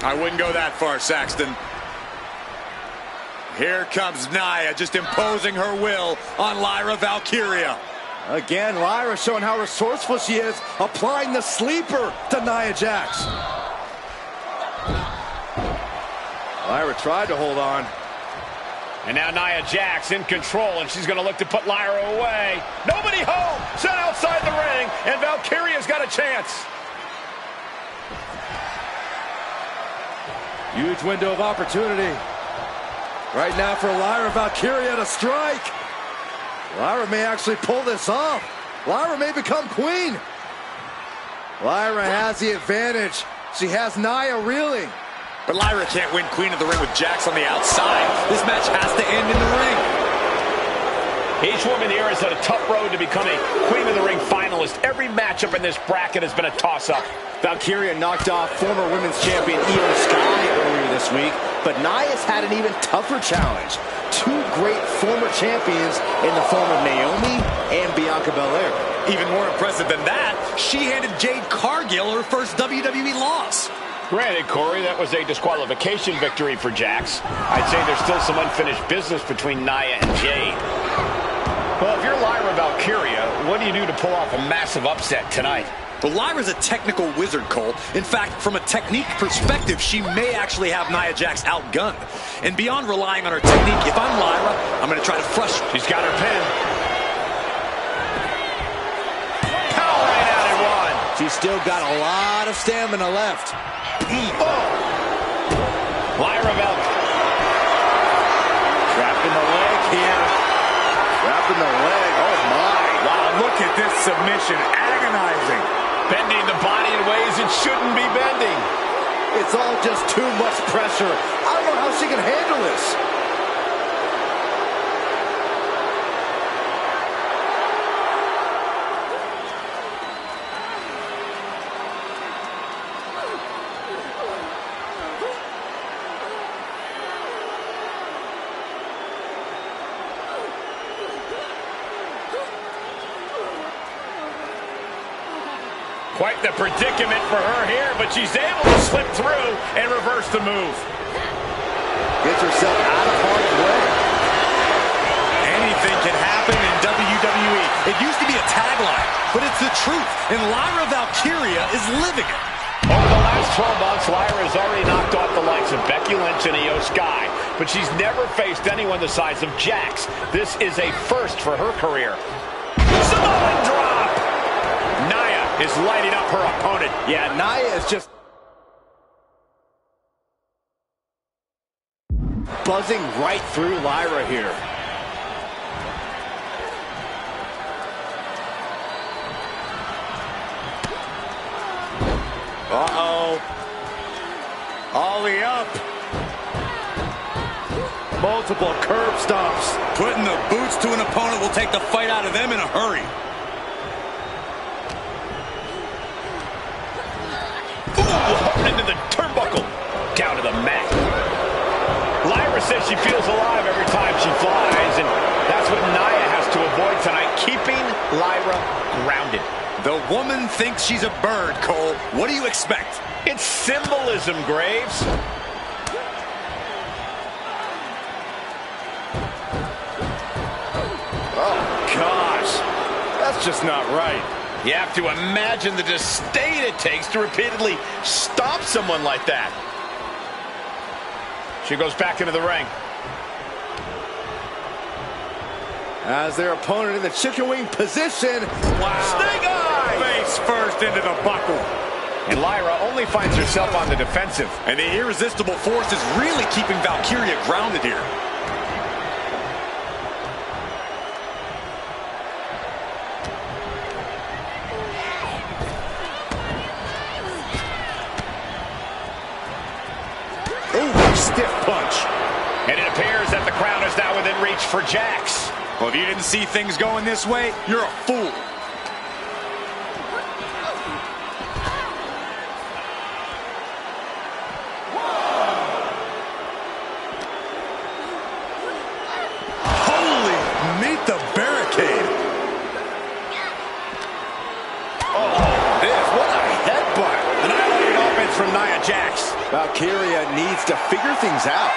I wouldn't go that far, Saxton. Here comes Nia, just imposing her will on Lyra Valkyria. Again, Lyra showing how resourceful she is, applying the sleeper to Nia Jax. Lyra tried to hold on. And now Nia Jax in control, and she's going to look to put Lyra away. Nobody home! Sent outside the ring, and Valkyria's got a chance. Huge window of opportunity. Right now for Lyra Valkyria to strike. Lyra may actually pull this off. Lyra may become queen. Lyra has the advantage. She has Nia reeling. But Lyra can't win Queen of the Ring with Jax on the outside. This match has to end in the ring. Each woman here has had a tough road to become a Queen of the Ring finalist. Every matchup in this bracket has been a toss-up. Valkyria knocked off former women's champion Io Sky earlier this week, but Nia's had an even tougher challenge. Two great former champions in the form of Naomi and Bianca Belair. Even more impressive than that, she handed Jade Cargill her first WWE loss. Granted, Corey, that was a disqualification victory for Jax. I'd say there's still some unfinished business between Nia and Jade. Well, if you're Lyra Valkyria, what do you do to pull off a massive upset tonight? Well, Lyra's a technical wizard, Cole. In fact, from a technique perspective, she may actually have Nia Jax outgunned. And beyond relying on her technique, if I'm Lyra, I'm going to try to frustrate. She's got her pin. Power right out and one. She's still got a lot of stamina left. Lyra Valkyria. Trapped in the leg here. Trapped in the leg. Oh, my. Wow, look at this submission. Agonizing. Bending the body in ways it shouldn't be bending. It's all just too much pressure. I don't know how she can handle this. Quite the predicament for her here, but she's able to slip through and reverse the move. Gets herself out of harm's way. Anything can happen in WWE. It used to be a tagline, but it's the truth, and Lyra Valkyria is living it. Over the last 12 months, Lyra has already knocked off the likes of Becky Lynch and Io Sky, but she's never faced anyone the size of Jax. This is a first for her career. Samoan drop! Nia is lighting up her opponent. Yeah, Nia is just buzzing right through Lyra here. Uh-oh. Ollie up. Multiple curb stomps. Putting the boots to an opponent will take the fight out of them in a hurry. Ooh, into the turnbuckle. Down to the mat. Lyra says she feels alive every time she flies, and that's what Nia has to avoid tonight, keeping Lyra grounded. The woman thinks she's a bird, Cole. What do you expect? It's symbolism, Graves. Oh, gosh. That's just not right. You have to imagine the disdain it takes to repeatedly stop someone like that. She goes back into the ring. As their opponent in the chicken wing position. Wow. Snake eye! Face first into the buckle. And Lyra only finds herself on the defensive. And the irresistible force is really keeping Valkyria grounded here. Ooh, stiff punch. And it appears that the crowd is now within reach for Jax. Well, if you didn't see things going this way, you're a fool. Holy, meet the barricade. Oh, what a headbutt. Annihilating offense from Nia Jax. Valkyria needs to figure things out.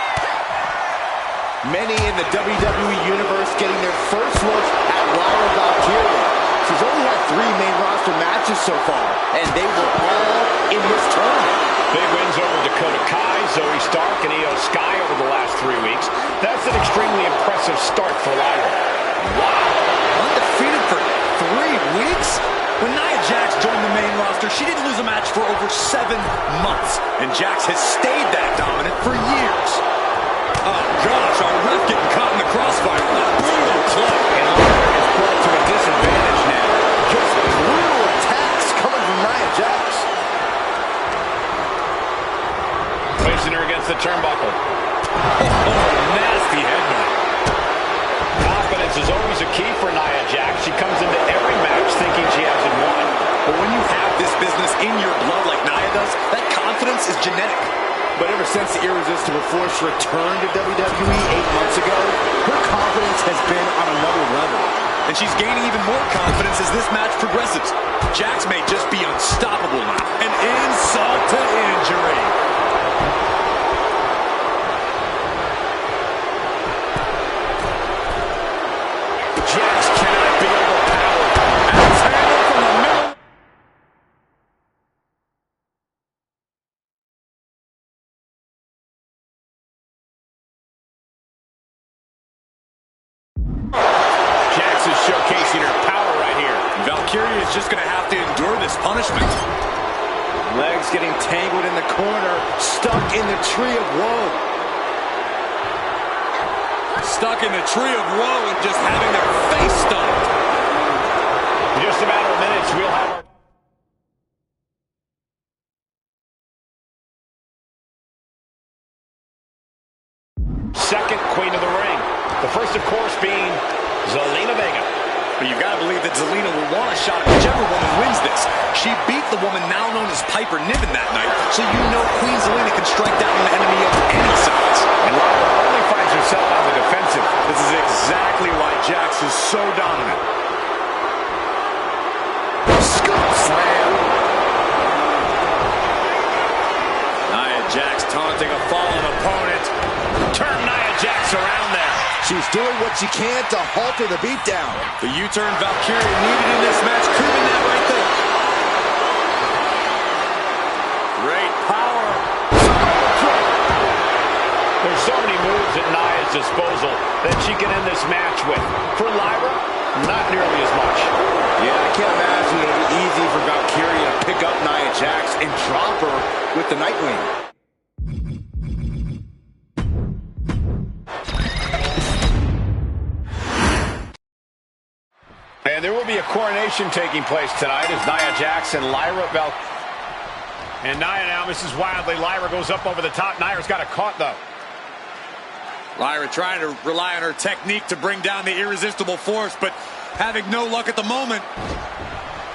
Many in the WWE Universe getting their first look at Lyra Valkyria. She's only had 3 main roster matches so far, and they were all in this tournament. Big wins over Dakota Kai, Zoe Stark, and Io Sky over the last 3 weeks. That's an extremely impressive start for Lyra. Wow, undefeated for 3 weeks? When Nia Jax joined the main roster, she didn't lose a match for over 7 months. And Jax has stayed that dominant for years. Oh, gosh, our ref getting caught in the crossfire. Brutal club. And Lyra is brought to a disadvantage now. Just brutal attacks coming from Nia Jax. Placing her against the turnbuckle. Oh, nasty headbutt. Confidence is always a key for Nia Jax. She comes into every match thinking she hasn't won. But when you have this business in your blood like Nia does, that confidence is genetic. But ever since the irresistible force returned to WWE 8 months ago, her confidence has been on another level. And she's gaining even more confidence as this match progresses. Jax may just be unstoppable now. An insult to injury. Jax cannot be overpowered. And it's handled from the middle. Jax is showcasing her power right here. Valkyria is just going to have to endure this punishment. Legs getting tangled in the corner, stuck in the tree of woe. Stuck in the tree of woe and just having their face stunned. In just a matter of minutes, we'll have our... second queen of the ring. The first, of course, being Zelina Vega. But you've got to believe that Zelina will want a shot at whichever woman wins this. She beat the woman now known as Piper Niven that night, so you know Queen Zelina can strike down an enemy of any size. And Lyra only finds herself on the defensive. This is exactly why Jax is so dominant. Scoop slam. She's doing what she can to halter the beatdown. The U-turn Valkyria needed in this match, proving that right there. Great power. There's so many moves at Nia's disposal that she can end this match with. For Lyra, not nearly as much. Yeah, I can't imagine it'll be easy for Valkyria to pick up Nia Jax and drop her with the Nightwing. And there will be a coronation taking place tonight as Nia Jax and Lyra And Nia now misses wildly. Lyra goes up over the top. Nia's got it caught, though. Lyra trying to rely on her technique to bring down the irresistible force, but having no luck at the moment.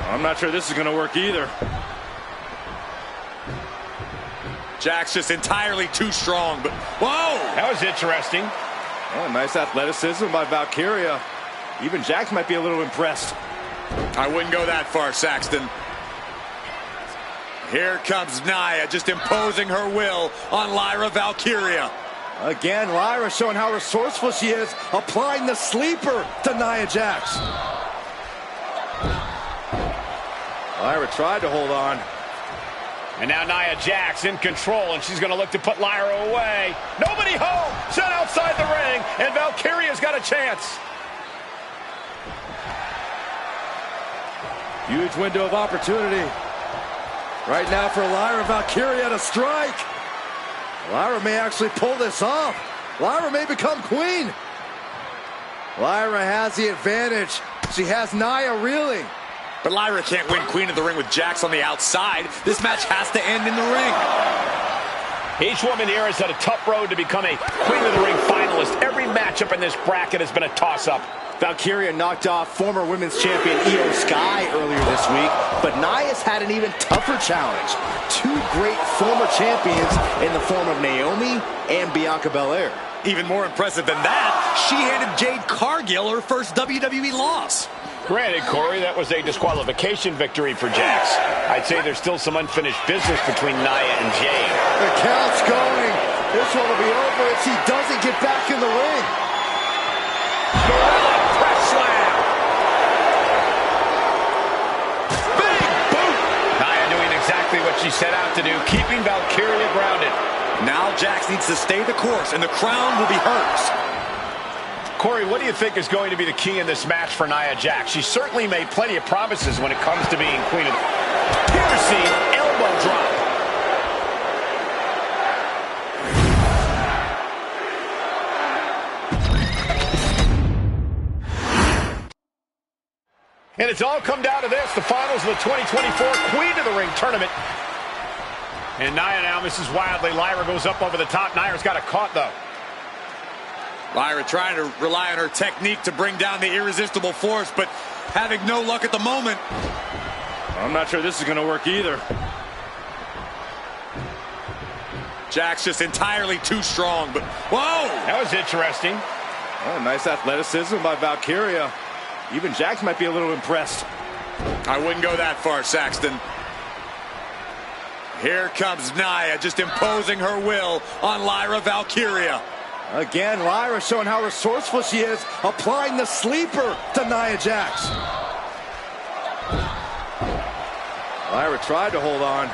I'm not sure this is going to work either. Jax just entirely too strong, but whoa! That was interesting. Oh, nice athleticism by Valkyria. Even Jax might be a little impressed. I wouldn't go that far, Saxton. Here comes Nia, just imposing her will on Lyra Valkyria. Again, Lyra showing how resourceful she is, applying the sleeper to Nia Jax. Lyra tried to hold on. And now Nia Jax in control, and she's going to look to put Lyra away. Nobody home! Set outside the ring, and Valkyria's got a chance. Huge window of opportunity. Right now for Lyra Valkyria to strike. Lyra may actually pull this off. Lyra may become queen. Lyra has the advantage. She has Nia reeling. But Lyra can't win Queen of the Ring with Jax on the outside. This match has to end in the ring. Each woman here has had a tough road to become a Queen of the Ring finalist. Every matchup in this bracket has been a toss-up. Valkyria knocked off former women's champion Io Sky earlier this week, but Nia's had an even tougher challenge. Two great former champions in the form of Naomi and Bianca Belair. Even more impressive than that, she handed Jade Cargill her first WWE loss. Granted, Corey, that was a disqualification victory for Jax. I'd say there's still some unfinished business between Nia and Jade. The count's going. This one will be over if she doesn't get back in the ring. Gorilla press slam. Big boot. Nia doing exactly what she set out to do, keeping Valkyria grounded. Now Jax needs to stay the course, and the crown will be hers. Corey, what do you think is going to be the key in this match for Nia Jax? She certainly made plenty of promises when it comes to being queen of the... Piercing elbow drop. And it's all come down to this, the finals of the 2024 Queen of the Ring tournament. And Nia now misses wildly. Lyra goes up over the top. Nia's got it caught, though. Lyra trying to rely on her technique to bring down the irresistible force, but having no luck at the moment. I'm not sure this is going to work either. Jax just entirely too strong, but whoa! That was interesting. Oh, nice athleticism by Valkyria. Even Jax might be a little impressed. I wouldn't go that far, Saxton. Here comes Nia, just imposing her will on Lyra Valkyria. Again, Lyra showing how resourceful she is, applying the sleeper to Nia Jax. Lyra tried to hold on.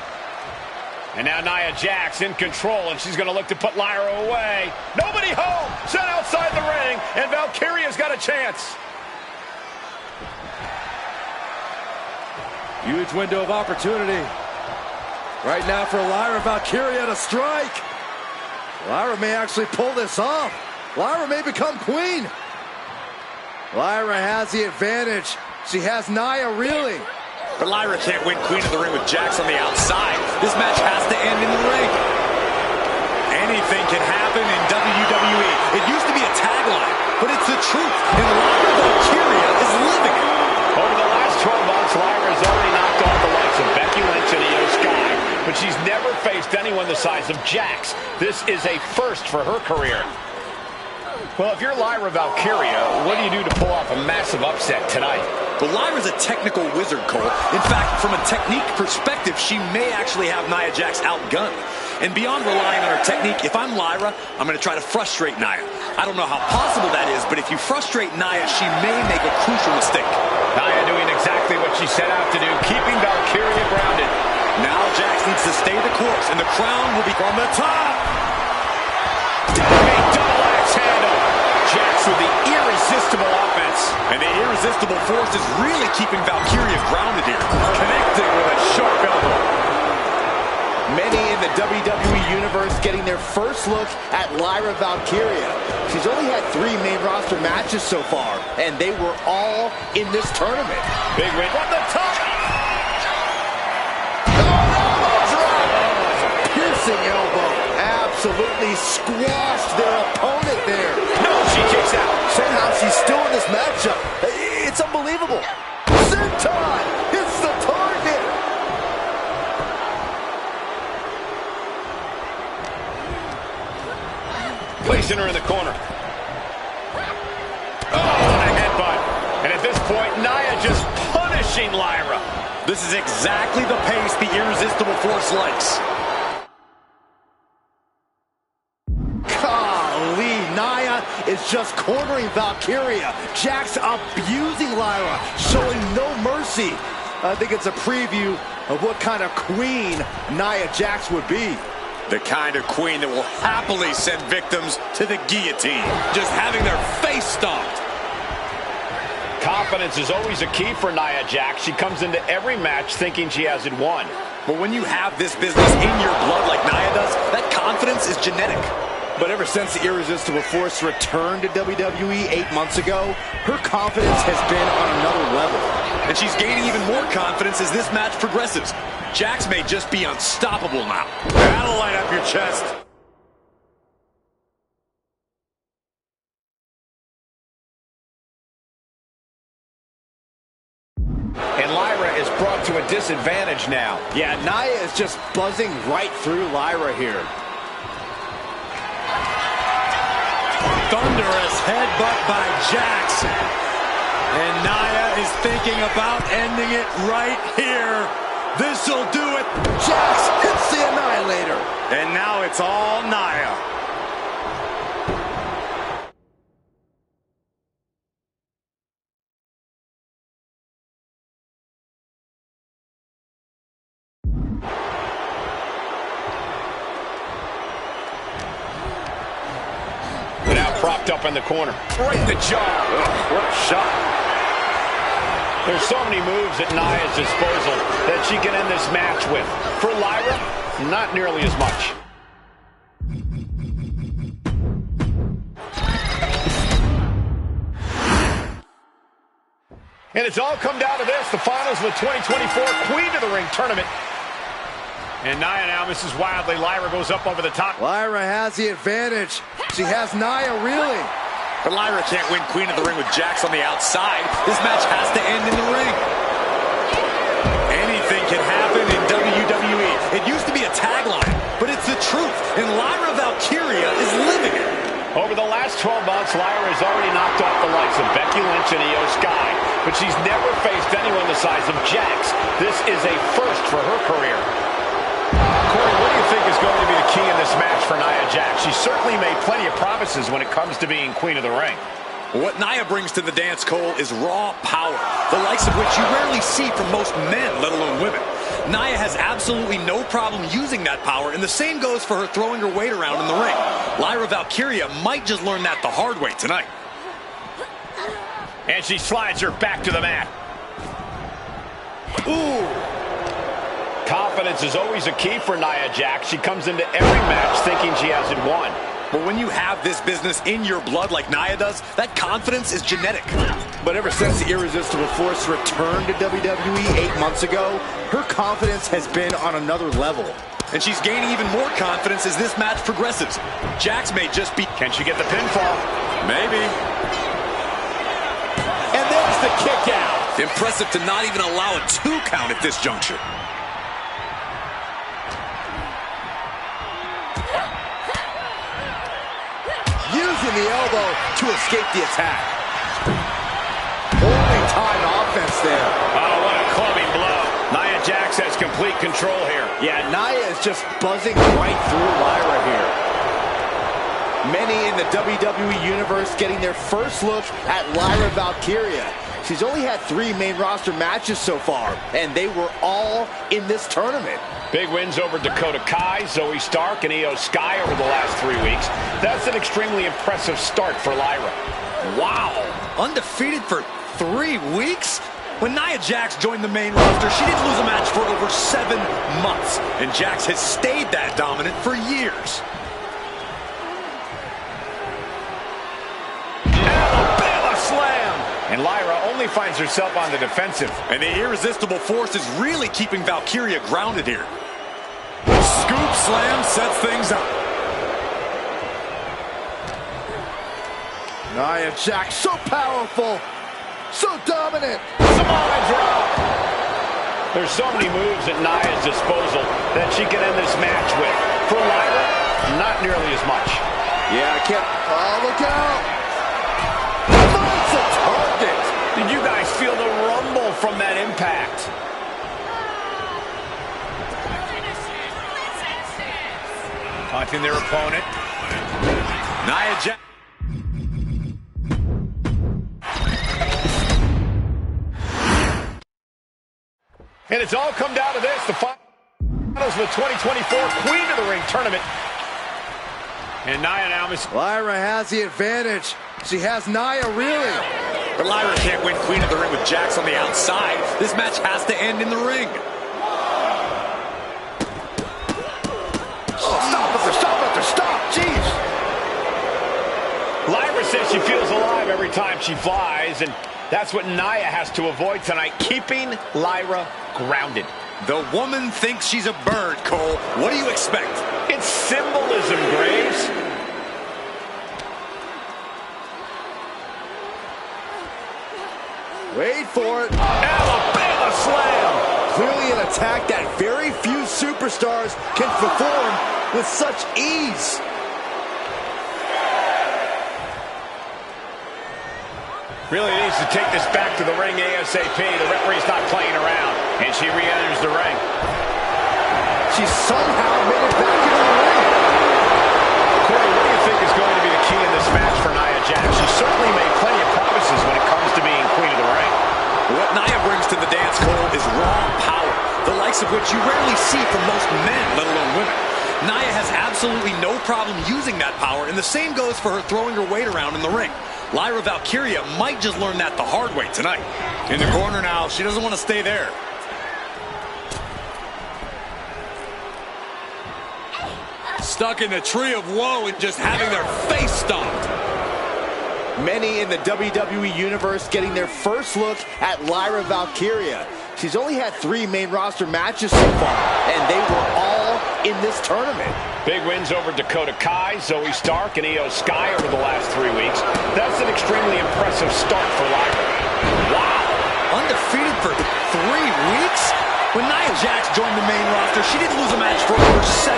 And now Nia Jax in control, and she's going to look to put Lyra away. Nobody home! Set outside the ring, and Valkyria's got a chance. Huge window of opportunity. Right now for Lyra Valkyria to strike. Lyra may actually pull this off. Lyra may become queen. Lyra has the advantage. She has Nia reeling. But Lyra can't win Queen of the Ring with Jax on the outside. This match has to end in the ring. Anything can happen in WWE. It used to be a tagline, but it's the truth. And Lyra Valkyria is living it. Over the last 12 months, Lyra has already knocked off the likes of Becky Lynch and Io Sky, but she's never faced anyone the size of Jax. This is a first for her career. Well, if you're Lyra Valkyria, what do you do to pull off a massive upset tonight? Well, Lyra's a technical wizard, Cole. In fact, from a technique perspective, she may actually have Nia Jax outgunned. And beyond relying on her technique, if I'm Lyra, I'm going to try to frustrate Nia. I don't know how possible that is, but if you frustrate Nia, she may make a crucial mistake. Nia doing exactly what she set out to do, keeping Valkyria grounded. Now Jax needs to stay the course, and the crown will be from the top. Big double axe handle. Jax with the irresistible offense. And the irresistible force is really keeping Valkyria grounded here. Connecting with a sharp elbow. Many in the WWE Universe getting their first look at Lyra Valkyria. She's only had 3 main roster matches so far, and they were all in this tournament. Big win from the top. Piercing elbow. Absolutely squashed their opponent there. No, she kicks out. Somehow she's still in this matchup. It's unbelievable. Senton hits the target. Placing her in the corner. Oh, what a headbutt. And at this point, Nia just punishing Lyra. This is exactly the pace the irresistible force likes. Golly, Nia is just cornering Valkyria. Jax abusing Lyra, showing no mercy. I think it's a preview of what kind of queen Nia Jax would be. The kind of queen that will happily send victims to the guillotine, just having their face stomped. Confidence is always a key for Nia Jax. She comes into every match thinking she has it won. But when you have this business in your blood like Nia does, that confidence is genetic. But ever since the Irresistible Force returned to WWE 8 months ago, her confidence has been on another level. And she's gaining even more confidence as this match progresses. Jax may just be unstoppable now. That'll light up your chest. And Lyra is brought to a disadvantage now. Yeah, Nia is just buzzing right through Lyra here. Thunderous headbutt by Jax. And Nia is thinking about ending it right here. This'll do it. Jax hits the Annihilator. And now it's all Nia. Now propped up in the corner. Right in the jaw. Ugh, what a shot. There's so many moves at Nia's disposal that she can end this match with. For Lyra, not nearly as much. And it's all come down to this, the finals of the 2024 Queen of the Ring tournament. And Nia now misses wildly. Lyra goes up over the top. Lyra has the advantage. She has Nia reeling. But Lyra can't win Queen of the Ring with Jax on the outside. This match has to end in the ring. Anything can happen in WWE. It used to be a tagline, but it's the truth. And Lyra Valkyria is living it. Over the last 12 months, Lyra has already knocked off the likes of Becky Lynch and Io Sky, but she's never faced anyone the size of Jax. This is a first for her career. Corey, what do you think is going to be the key in this match for Nia Jax? She certainly made plenty of promises when it comes to being Queen of the Ring. What Nia brings to the dance, Cole, is raw power, the likes of which you rarely see from most men, let alone women. Nia has absolutely no problem using that power, and the same goes for her throwing her weight around in the ring. Lyra Valkyria might just learn that the hard way tonight. And she slides her back to the mat. Ooh! Confidence is always a key for Nia Jax. She comes into every match thinking she has it won. But when you have this business in your blood like Nia does, that confidence is genetic. But ever since the Irresistible Force returned to WWE 8 months ago, her confidence has been on another level. And she's gaining even more confidence as this match progresses. Jax may just be... Can she get the pinfall? Maybe. And there's the kick out. Impressive to not even allow a 2 count at this juncture. Using the elbow to escape the attack. Holding time off defense there. Oh, what a clubbing blow. Nia Jax has complete control here. Yeah, Nia is just buzzing right through Lyra here. Many in the WWE Universe getting their first look at Lyra Valkyria. She's only had 3 main roster matches so far, and they were all in this tournament. Big wins over Dakota Kai, Zoe Stark, and Io Sky over the last 3 weeks. That's an extremely impressive start for Lyra. Wow, undefeated for 3 weeks? When Nia Jax joined the main roster, she didn't lose a match for over 7 months, and Jax has stayed that dominant for years. Alabama slam! And Lyra only finds herself on the defensive. And the irresistible force is really keeping Valkyria grounded here. Scoop slam sets things up. Nia Jax, so powerful, so dominant. Samoa drop. There's so many moves at Nia's disposal that she can end this match with. For Lyra, not nearly as much. Yeah, I can't. Oh, look out. Finds a target. Did you guys feel the rumble from that impact? Taunting their opponent. Nia Jax. And it's all come down to this, the finals of the 2024 Queen of the Ring tournament. And Nia now Lyra has the advantage. She has Nia, really. But Lyra can't win Queen of the Ring with Jax on the outside. This match has to end in the ring. Oh, stop. Jeez. Lyra says she feels alive every time she flies, and that's what Nia has to avoid tonight, keeping Lyra grounded. The woman thinks she's a bird, Cole. What do you expect? It's symbolism, Graves. Wait for it. Alabama slam. Clearly an attack that very few superstars can perform with such ease. Really needs to take this back to the ring ASAP. The referee's not playing around, and she re-enters the ring. She somehow made it back into the ring. Corey, what do you think is going to be the key in this match for Nia Jax? She certainly made plenty of promises when it comes to being Queen of the Ring. What Nia brings to the dance, Cole, is raw power, the likes of which you rarely see from most men, let alone women. Nia has absolutely no problem using that power, and the same goes for her throwing her weight around in the ring. Lyra Valkyria might just learn that the hard way tonight. In the corner now, she doesn't want to stay there. Stuck in the tree of woe and just having their face stomped. Many in the WWE Universe getting their first look at Lyra Valkyria. She's only had 3 main roster matches so far, and they were all in this tournament. Big wins over Dakota Kai, Zoe Stark, and Io Sky over the last 3 weeks. That's an extremely impressive start for Lyra. Wow! Undefeated for 3 weeks? When Nia Jax joined the main roster, she didn't lose a match for over 7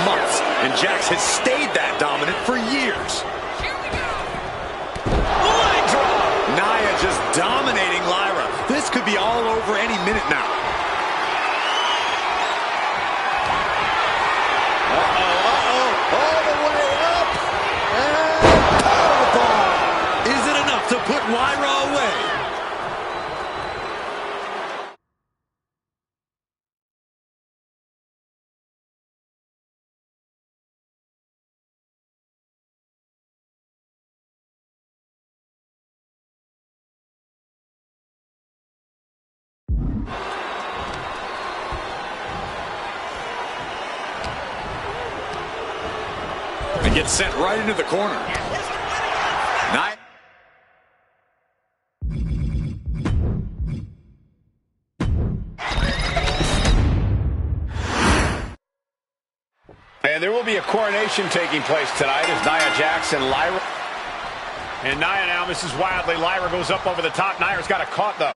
months. And Jax has stayed that dominant for years. Leg drop! Nia just dominating Lyra. This could be all over any minute now. All the way up. And powerbomb. Is it enough to put Lyra away? And gets sent right into the corner. Nia. And there will be a coronation taking place tonight as Nia Jax and Lyra. And Nia now misses wildly. Lyra goes up over the top. Nia's got a caught though.